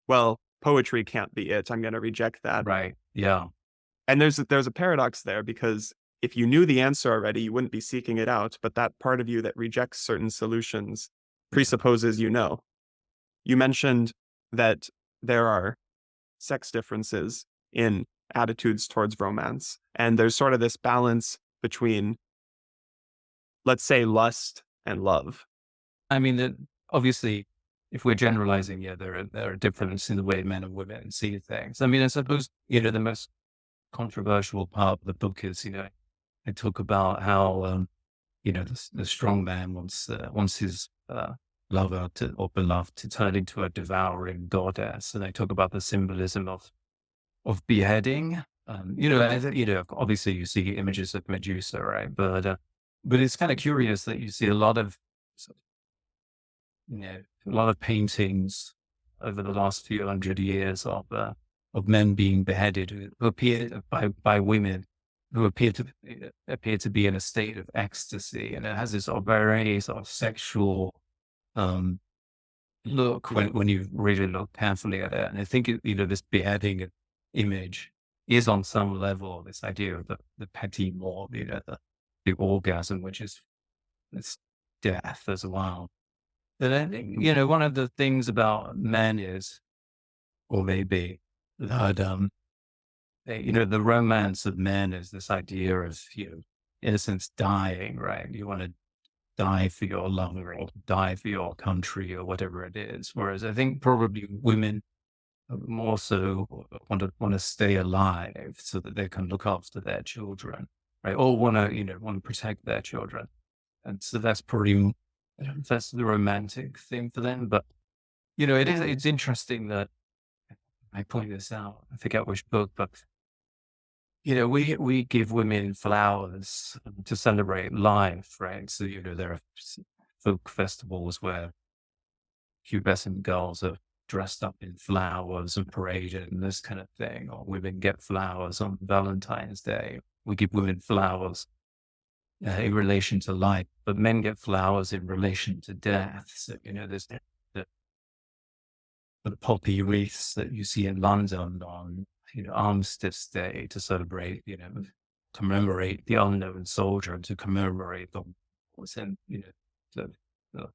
well, poetry can't be it. I'm going to reject that. Right. Yeah. And there's a paradox there because if you knew the answer already, you wouldn't be seeking it out. But that part of you that rejects certain solutions Yeah. presupposes you know. You mentioned that there are sex differences in attitudes towards romance. And there's sort of this balance between, let's say, lust and love. I mean, obviously, if we're generalizing, yeah, there are differences in the way men and women see things. I mean, I suppose, the most controversial part of the book is, I talk about how, the strong man wants his lover or beloved to turn into a devouring goddess. And I talk about the symbolism of beheading. Obviously you see images of Medusa, right? But it's kind of curious that you see a lot of, a lot of paintings over the last few hundred years of men being beheaded who appear by women who appear to be in a state of ecstasy, and it has this sort of very sort of sexual um, look when you really look carefully at it. And I think this beheading image is on some level this idea of the petit mort, the orgasm, which is it's death as well. And I think one of the things about men is, or maybe that the romance of men is this idea of innocence dying, right? You want to die for your lover or die for your country or whatever it is. Whereas I think probably women more so want to stay alive so that they can look after their children, right? Or want to protect their children, and so that's probably that's the romantic thing for them. But it's interesting that I point this out. I forget which book, but we give women flowers to celebrate life, right? So there are folk festivals where pubescent girls are dressed up in flowers and paraded and this kind of thing, or women get flowers on Valentine's Day. We give women flowers in relation to life, but men get flowers in relation to death. So there's the poppy wreaths that you see in London on Armistice Day to celebrate, commemorate the unknown soldier and to commemorate the what's in the, the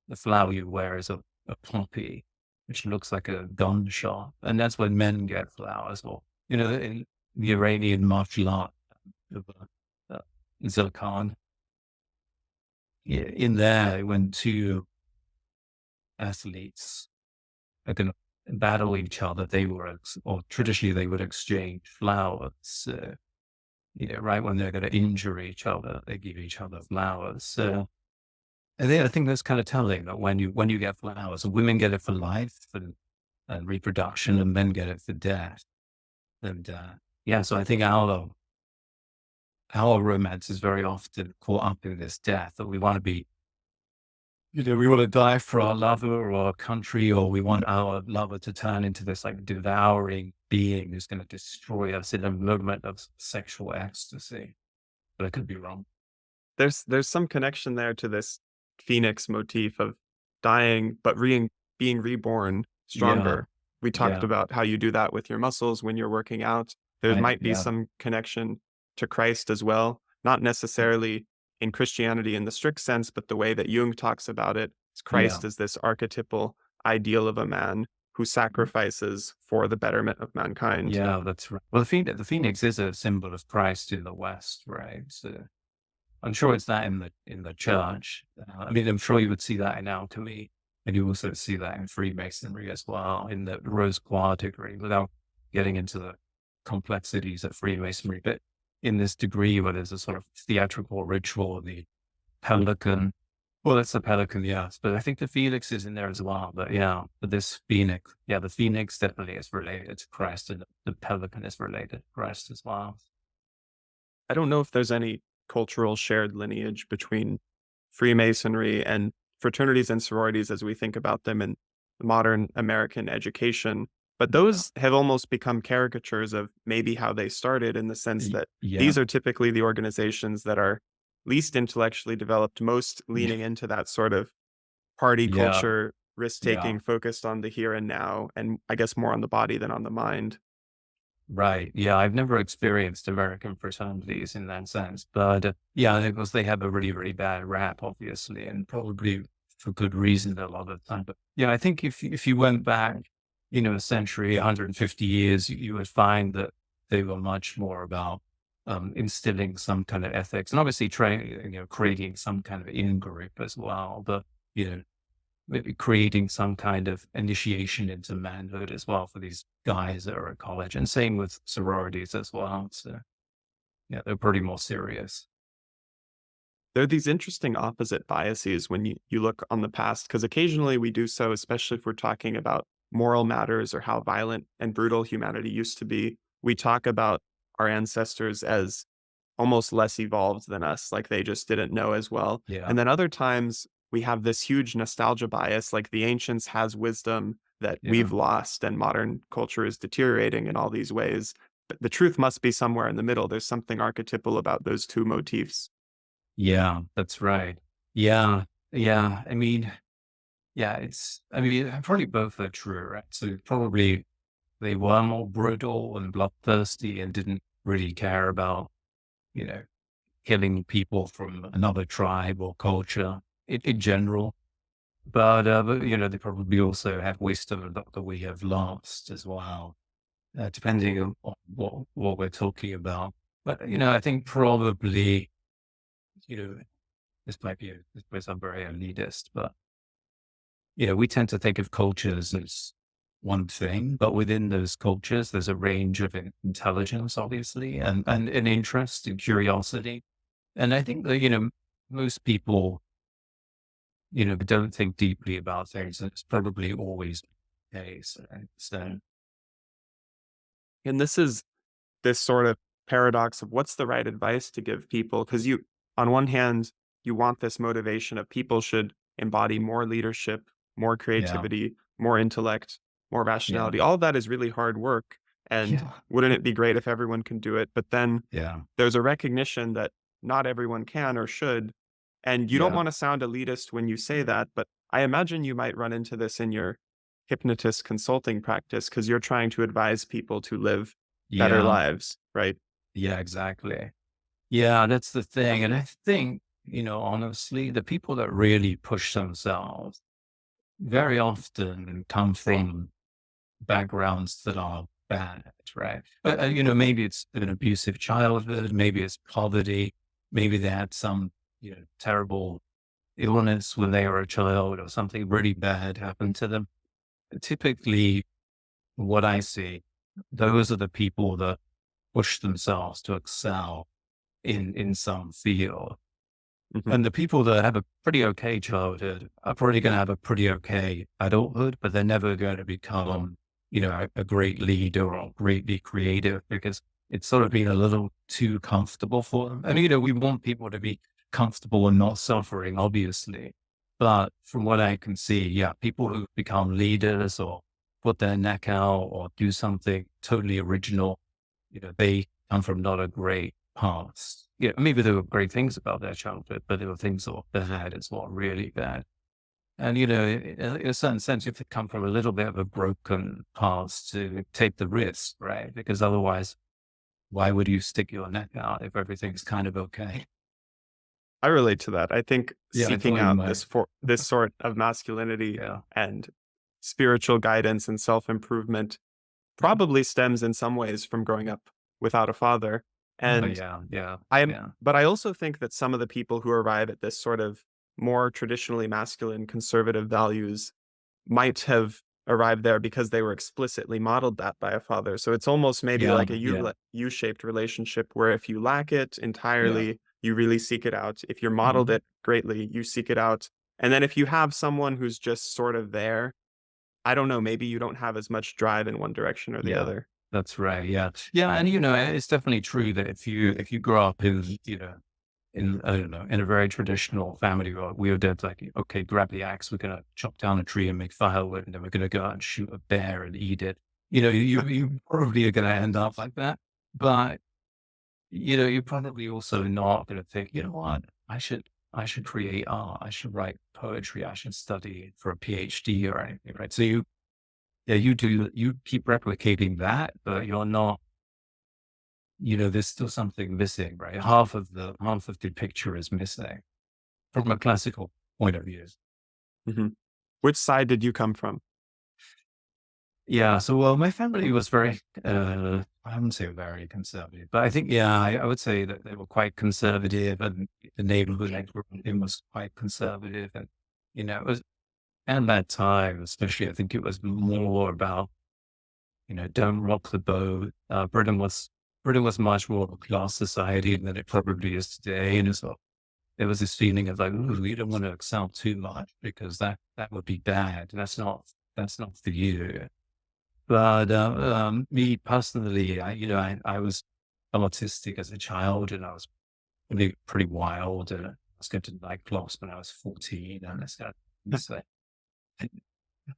the flower you wear is a poppy, which looks like a gunshot, and that's when men get flowers. Or in the Iranian martial art of Zilkhan, in there when two athletes are going to battle each other, or traditionally they would exchange flowers. Right when they're going to injure each other, they give each other flowers. And then I think that's kind of telling that when you get flowers, women get it for life and reproduction, and men get it for death. And so I think our romance is very often caught up in this death that we want to be. We want to die for our lover or our country, or we want our lover to turn into this like devouring being who's going to destroy us in a moment of sexual ecstasy. But I could be wrong. There's some connection there to this phoenix motif of dying but being reborn Yeah, stronger. We talked yeah, about how you do that with your muscles when you're working out. There right, might be yeah, some connection to Christ as well, not necessarily in Christianity in the strict sense, but the way that Jung talks about it is yeah. Christ as this archetypal ideal of a man who sacrifices for the betterment of mankind. Yeah, that's right. Well, the phoenix is a symbol of Christ in the West, right? So I'm sure it's that in the church. I mean, I'm sure you would see that in alchemy, and you also see that in Freemasonry as well, in the Rose Croix degree, without getting into the complexities of Freemasonry. But in this degree where there's a sort of theatrical ritual, the pelican. Well, it's the pelican, yes, but I think the phoenix is in there as well. But but this phoenix, the phoenix definitely is related to Christ, and the pelican is related to Christ as well. I don't know if there's any cultural shared lineage between Freemasonry and fraternities and sororities as we think about them in modern American education. But Yeah. those have almost become caricatures of maybe how they started, in the sense that Yeah. these are typically the organizations that are least intellectually developed, most Yeah. leaning into that sort of party Yeah. culture, risk Yeah. taking, focused on the here and now, and I guess more on the body than on the mind. Right. Yeah. I've never experienced American fraternities in that sense, but yeah, because they have a really, really bad rap, obviously, and probably for good reason a lot of the time. But yeah, I think if you went back, a century, 150 years, you would find that they were much more about instilling some kind of ethics and obviously creating some kind of in group as well. But, you know, maybe creating some kind of initiation into manhood as well for these guys that are at college, and same with sororities as well. So yeah, they're pretty more serious. There are these interesting opposite biases when you look on the past, because occasionally we do so, especially if we're talking about moral matters or how violent and brutal humanity used to be. We talk about our ancestors as almost less evolved than us, like they just didn't know as well. Yeah, And then other times we have this huge nostalgia bias, like the ancients has wisdom that yeah, we've lost and modern culture is deteriorating in all these ways. But the truth must be somewhere in the middle. There's something archetypal about those two motifs. yeah. That's right. Yeah, yeah. I mean, yeah. Probably both are true, right? So probably they were more brutal and bloodthirsty and didn't really care about you know killing people from another tribe or culture in general. But they probably also have wisdom that we have lost as well, depending on what we're talking about. But, I think probably, you know, this might sound very elitist, but, we tend to think of cultures as one thing, but within those cultures, there's a range of intelligence, obviously, and an interest and curiosity. And I think that, most people don't think deeply about things. And it's probably always the case. Right? So, And this is this sort of paradox of what's the right advice to give people, because on one hand, you want this motivation of people should embody more leadership, more yeah, creativity, more intellect, more yeah, rationality. All of that is really hard work, and yeah, wouldn't it be great if everyone can do it? But then yeah, there's a recognition that not everyone can or should, and you don't yeah, want to sound elitist when you say that, but I imagine you might run into this in your hypnotist consulting practice, because you're trying to advise people to live better yeah, lives, right? yeah, exactly. Yeah, that's the thing. And I think, honestly, the people that really push themselves very often come from backgrounds that are bad, right? But, maybe it's an abusive childhood, maybe it's poverty, maybe they had some, terrible illness when they were a child or something really bad happened to them. Typically, what I see, those are the people that push themselves to excel in some field. Mhm. And the people that have a pretty okay childhood are probably going to have a pretty okay adulthood, but they're never going to become, a great leader or greatly creative because it's sort of been a little too comfortable for them. And, we want people to be comfortable and not suffering, obviously. But from what I can see, yeah, people who become leaders or put their neck out or do something totally original, they come from not a great past. Yeah, maybe there were great things about their childhood, but there were things that were bad as well, really bad. And, in a certain sense, you have to come from a little bit of a broken past to take the risk, right? Because otherwise, why would you stick your neck out if everything's kind of okay? I relate to that. I think Yeah, I seeking thought you out might. this sort of masculinity Yeah. and spiritual guidance and self-improvement probably stems in some ways from growing up without a father. Oh, And yeah. Yeah. Yeah. but I also think that some of the people who arrive at this sort of more traditionally masculine conservative values might have arrived there because they were explicitly modeled that by a father. So it's almost maybe Yeah. like a Yeah. U-shaped relationship, where if you lack it Yeah. entirely, you really seek it out. If you're modeled Mhm. it greatly, you seek it out. And then if you have someone who's just sort of there, I don't know, maybe you don't have as much drive in one direction or the Yeah, other. that's right. Yeah. Yeah. And, it's definitely true that if you grow up in, I don't know, in a very traditional family, we would have like, okay, grab the axe, we're gonna chop down a tree and make firewood, and then we're gonna go out and shoot a bear and eat it. You probably are gonna end up like that. But you're probably also not gonna think, you know what, I should create art, I should write poetry, I should study for a PhD or anything, right? So you keep replicating that, but you're not, there's still something missing, right? Half of the picture is missing from a classical point of view. Mhm. Which side did you come from? Yeah. So, well, my family was very, I wouldn't say very conservative, but I think, yeah, I would say that they were quite conservative, and the neighborhood I grew up in was quite conservative. And, it was at that time, especially, I think it was more about, don't rock the boat. Britain was much more of a class society than it probably is today. And so there was this feeling of like, ooh, you don't want to excel too much because that would be bad. That's not for you. But me personally, I was autistic as a child, and I was pretty wild, and I was going to nightclubs when I was 14, and this kind of thing.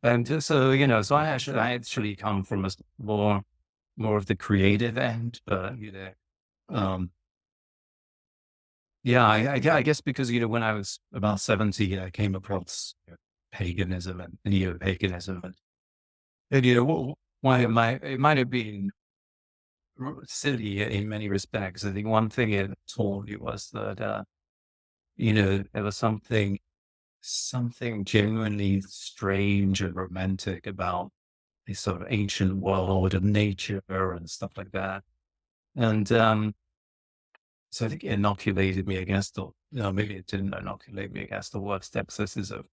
And so, so I actually come from more of the creative end, but um, yeah, I guess because when I was about 70, I came across paganism and neo-paganism, and why it might have been silly in many respects. I think one thing it taught me was that there was something genuinely strange and romantic about this sort of ancient world of nature and stuff like that. And so I think it inoculated me against maybe it didn't inoculate me against the worst excesses of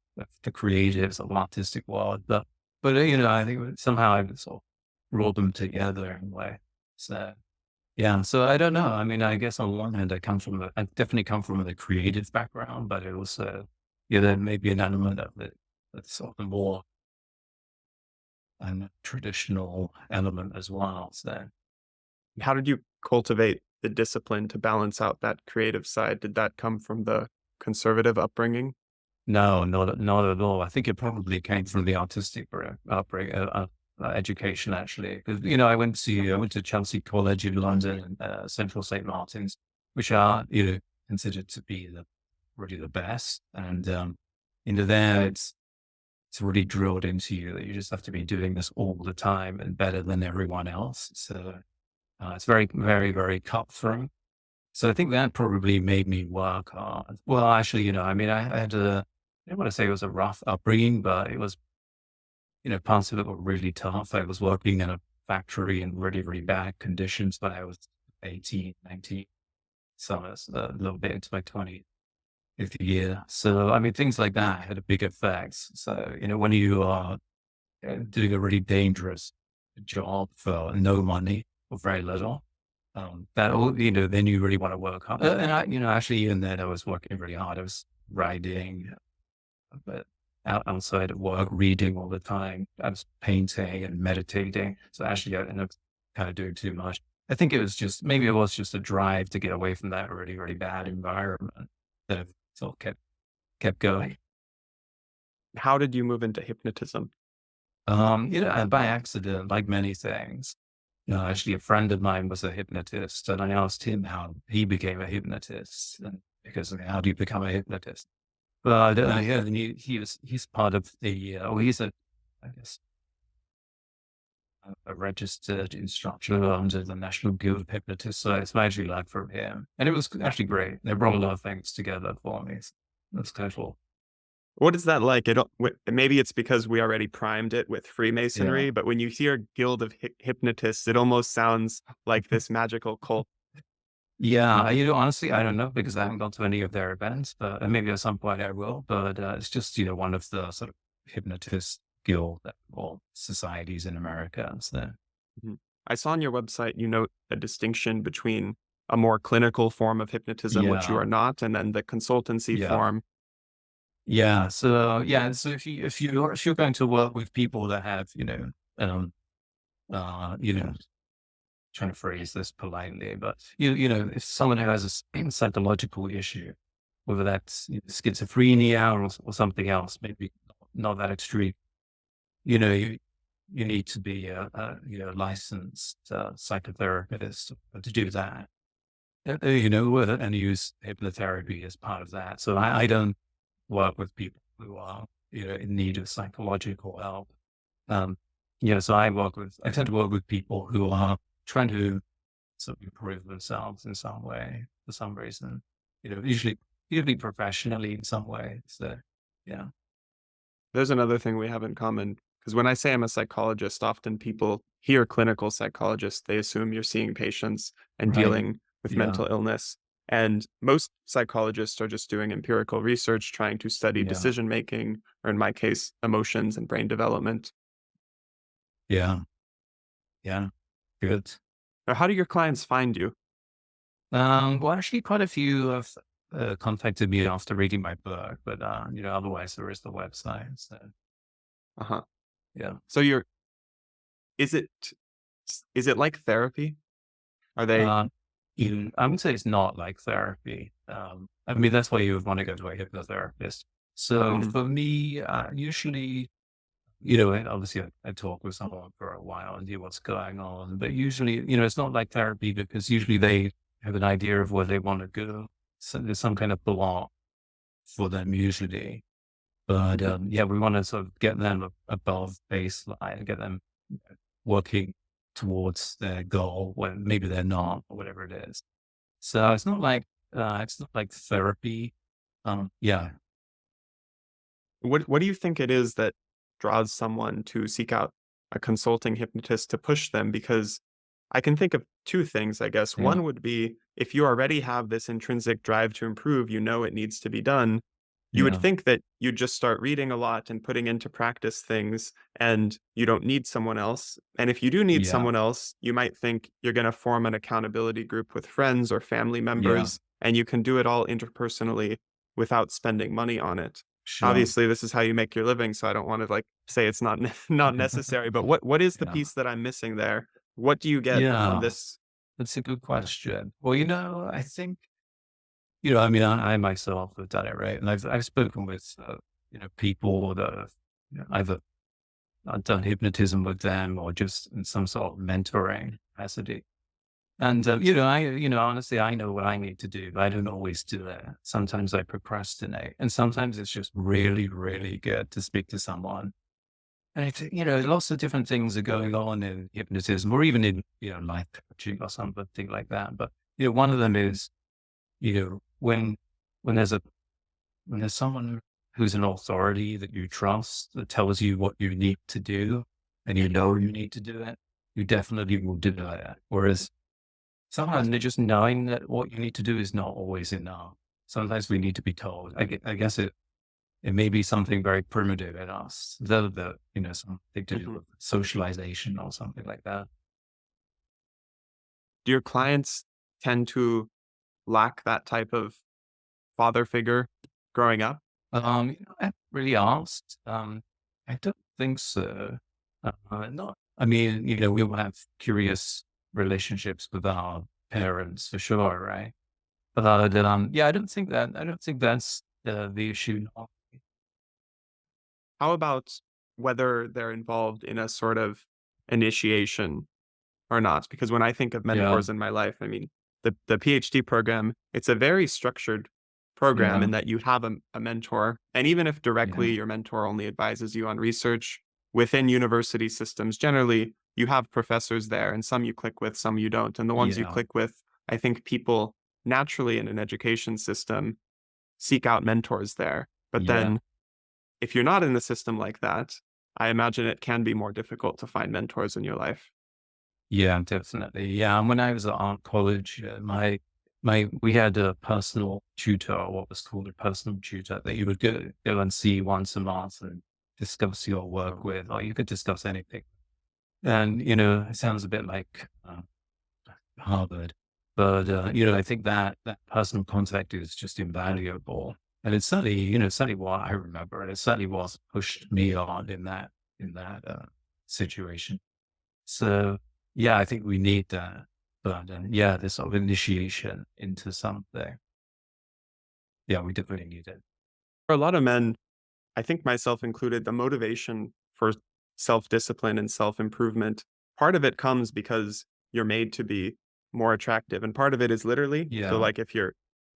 the creatives of artistic world, but I think somehow I sort of rolled them together in a way. So yeah, so I don't know. I mean, I guess on one hand, I definitely come from a creative background, but it also, there may be an element of it that's sort of more traditional element as well. So How did you cultivate the discipline to balance out that creative side? Did that come from the conservative upbringing? no, not at all. I think it probably came from the artistic education, actually. 'Cause, I went to Chelsea College in London and Central St. Martin's, which are, considered to be really the best. And, there it's really drilled into you that you just have to be doing this all the time and better than everyone else. So it's very, very, very cutthroat. So I think that probably made me work hard. Well, actually, I mean, I had I don't want to say it was a rough upbringing, but it was, parts of it were really tough. I was working in a factory in really, really bad conditions when I was 18, 19. So I was a little bit into my 20th year. So, I mean, things like that had a big effect. So, when you are doing a really dangerous job for no money or very little, then you really want to work hard. And actually, even then, I was working really hard. I was writing, but outside of work, reading all the time. I was painting and meditating. So actually, I ended up kind of doing too much. I think maybe it was just a drive to get away from that really, really bad environment that I've sort of kept going. How did you move into hypnotism? And by accident, like many things. Actually, a friend of mine was a hypnotist, and I asked him how he became a hypnotist, and because how do you become a hypnotist? But yeah, and he's part of he's I guess a registered instructor under the National Guild of Hypnotists. So it's actually learned from him, and it was actually great. They brought a lot of things together for me. So that's kind of cool. What is that like? Maybe it's because we already primed it with Yeah. Freemasonry, but when you hear Guild of Hypnotists, it almost sounds like this magical cult. Yeah, honestly, I don't know because I haven't gone to any of their events, but and maybe at some point I will. But it's just one of the sort of hypnotist guild or societies in America. So Mhm. I saw on your website you note a distinction between a more clinical form of hypnotism, which you yeah, are not, and then the consultancy yeah, form. yeah. So yeah, so if you're going to work with people that have um you know trying to phrase this politely, but if someone who has a psychological issue, whether that's schizophrenia or something else, maybe not that extreme, you know, you, you need to be a licensed psychotherapist to do that. And use hypnotherapy as part of that. So I don't work with people who are, in need of psychological help. Um, so I tend to work with people who are trying to sort of improve themselves in some way for some reason, usually professionally in some way. So, yeah, There's another thing we have in common because when I say I'm a psychologist, often people hear clinical psychologist, they assume you're seeing patients and right. dealing with Yeah, mental illness. And most psychologists are just doing empirical research, trying to study yeah, decision making, or in my case, emotions and brain development. yeah, yeah. Good. Or how do your clients find you? Well, actually, quite a few have contacted me after reading my book, but otherwise there is the website. So, Uh huh. yeah. So is it is it like therapy? Are they? Uh, I would say it's not like therapy. I mean, that's why you would want to go to a hypnotherapist. So Mhm. for me, usually, and obviously I talk with someone for a while and see what's going on, but usually, it's not like therapy because usually they have an idea of where they want to go. So there's some kind of block for them usually. But Mhm. yeah, we want to sort of get them above baseline, get them working towards their goal when maybe they're not, or whatever it is. So it's not like therapy. Yeah, What do you think it is that draws someone to seek out a consulting hypnotist to push them? Because I can think of two things, I guess. yeah, One would be if you already have this intrinsic drive to improve, you know it needs to be done. You would yeah, think that you'd just start reading a lot and putting into practice things, and you don't need someone else. And if you do need yeah, someone else, you might think you're going to form an accountability group with friends or family yeah. members, and you can do it all interpersonally without spending money on it. Sure. Obviously, this is how you make your living, so I don't want to like say it's not not necessary, but what is the Yeah, piece that I'm missing there? What do you get from yeah. this? That's a good question. Well, I think I mean, I myself have done it, right? And I've spoken with people that have either I've done hypnotism with them or just in some sort of mentoring capacity. And, honestly, I know what I need to do, but I don't always do it. Sometimes I procrastinate and sometimes it's just really, really good to speak to someone. And lots of different things are going on in hypnotism or even in, life coaching or something like that. But, one of them is, you know, when, when there's a when there's someone who's an authority that you trust that tells you what you need to do and you need to do it, you definitely will do that. Whereas sometimes just knowing that what you need to do is not always enough. Sometimes we need to be told. I guess it may be something very primitive in us, something to do Mhm. with socialization or something like that. Do your clients tend to lack that type of father figure growing up? I haven't really asked. I don't think so. Not. I mean, we will have curious relationships with our parents for sure, right? But yeah, I don't think that's the issue. How about whether they're involved in a sort of initiation or not? Because when I think of Yeah, mentors in my life, I mean, the PhD program, it's a very structured program yeah, in that you have a mentor. And even if yeah, directly your mentor only advises you on research within university systems, generally you have professors there and some you click with, some you don't. And the ones you yeah, click with, I think people naturally in an education system seek out mentors there. But yeah. then if you're not in the system like that, I imagine it can be more difficult to find mentors in your life. Yeah, definitely. Yeah, and when I was at art college, we had a personal tutor, or what was called a personal tutor, that you would go and see once a month and discuss your work with, or you could discuss anything. And it sounds a bit like Harvard, but I think that personal contact is just invaluable, and it's certainly what I remember, and it certainly was pushed me on in that situation. So. Yeah, I think we need that. But yeah, this sort of initiation into something. Yeah, we definitely need it. For a lot of men, I think myself included, the motivation for self-discipline and self-improvement, part of it comes because you're made to be more attractive, and part of it is literally. So, Yeah, like, if you're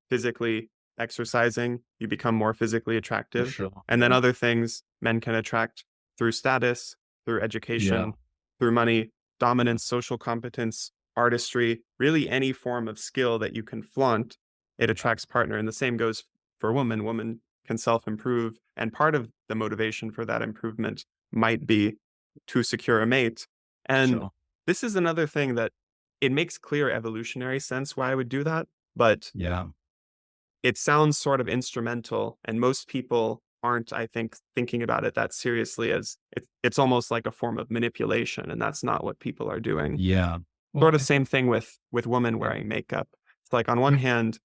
physically exercising, you become more physically for attractive, sure. and then Yeah. other things men can attract through status, through Yeah. education, through money, dominance, social competence, artistry, really any form of skill that you can flaunt, it Yeah. attracts partner, and the same goes for women. Women can self-improve, and part of the motivation for that improvement might be to secure a mate. For And sure. this is another thing that it makes clear evolutionary sense why I would do that, but Yeah. it sounds sort of instrumental, and most people aren't, I think, thinking about it that seriously as it's almost like a form of manipulation, and that's not what people are doing. Yeah. Well, Sort of same thing with women yeah. wearing makeup. It's like on one hand,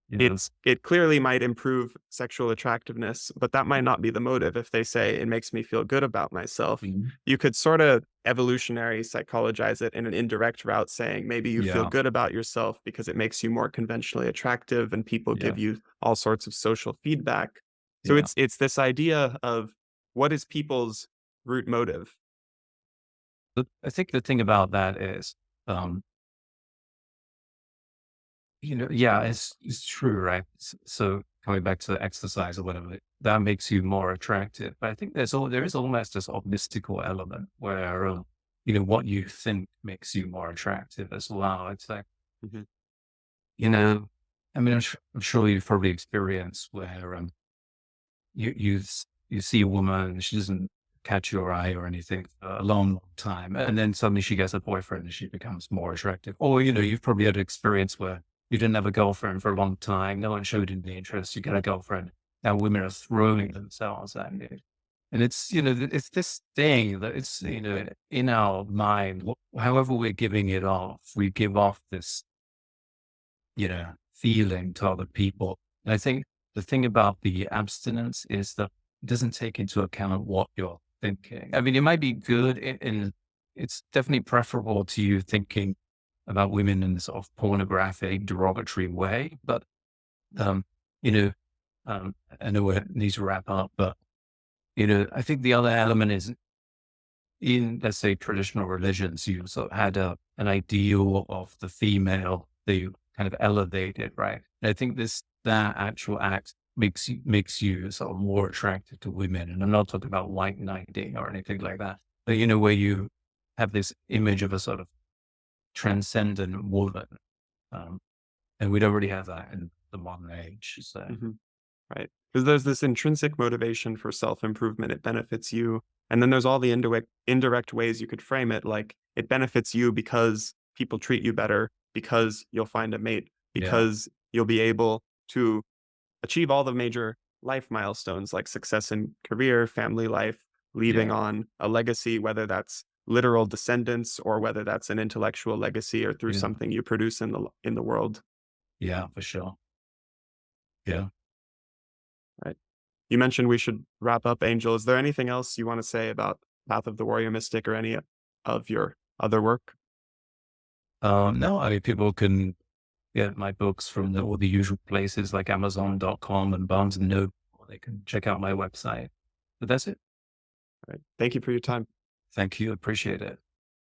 Yeah. it clearly might improve sexual attractiveness, but that might not be the motive. If they say it makes me feel good about myself, Mhm. you could sort of evolutionary psychologize it in an indirect route, saying maybe you feel Yeah. good about yourself because it makes you more conventionally attractive and people give Yeah. you all sorts of social feedback. So Yeah. it's this idea of what is people's root motive? But I think the thing about that is, um, yeah, it's true, right? So coming back to the exercise or whatever, that makes you more attractive. But I think there is almost this sort of mystical element where, what you think makes you more attractive as well. It's like, Mhm. you know, I mean, I'm sure you've probably experienced where, you see a woman, she doesn't catch your eye or anything for a long, long time, and then suddenly she gets a boyfriend and she becomes more attractive. Or, you've probably had an experience where you didn't have a girlfriend for a long time, no one showed any interest, you get a girlfriend, now women are throwing themselves at you. And it's, it's this thing that it's, in our mind, however we're giving it off, we give off this, feeling to other people. And I think the thing about the abstinence is that it doesn't take into account what you're thinking. I mean, it might be good in it's definitely preferable to you thinking about women in this sort of pornographic, derogatory way. But, um, you know, I know we need to wrap up, but, I think the other element is in, let's say, traditional religions, you sort of had an ideal of the female that you kind of elevated, right? And I think that actual act makes you sort of more attracted to women. And I'm not talking about white knighting or anything like that, but where you have this image of a sort of transcendent woman, um, and we don't really have that in the modern age. So Mhm. Right. Because there's this intrinsic motivation for self-improvement, it benefits you, and then there's all the indirect ways you could frame it, like, it benefits you because people treat you better, because you'll find a mate, yeah, because you'll be able to achieve all the major life milestones like success in career, family life, leaving yeah, on a legacy, whether that's literal descendants or whether that's an intellectual legacy or through yeah, something you produce in the world, yeah, for sure. Yeah. right? You mentioned we should wrap up, Angel. Is there anything else you want to say about Path of the Warrior Mystic or any of your other work? No, I mean, people can get my books from all the usual places like Amazon.com and Barnes and Noble. They can check out my website. But that's it. Right. Thank you for your time. Thank you. Appreciate it.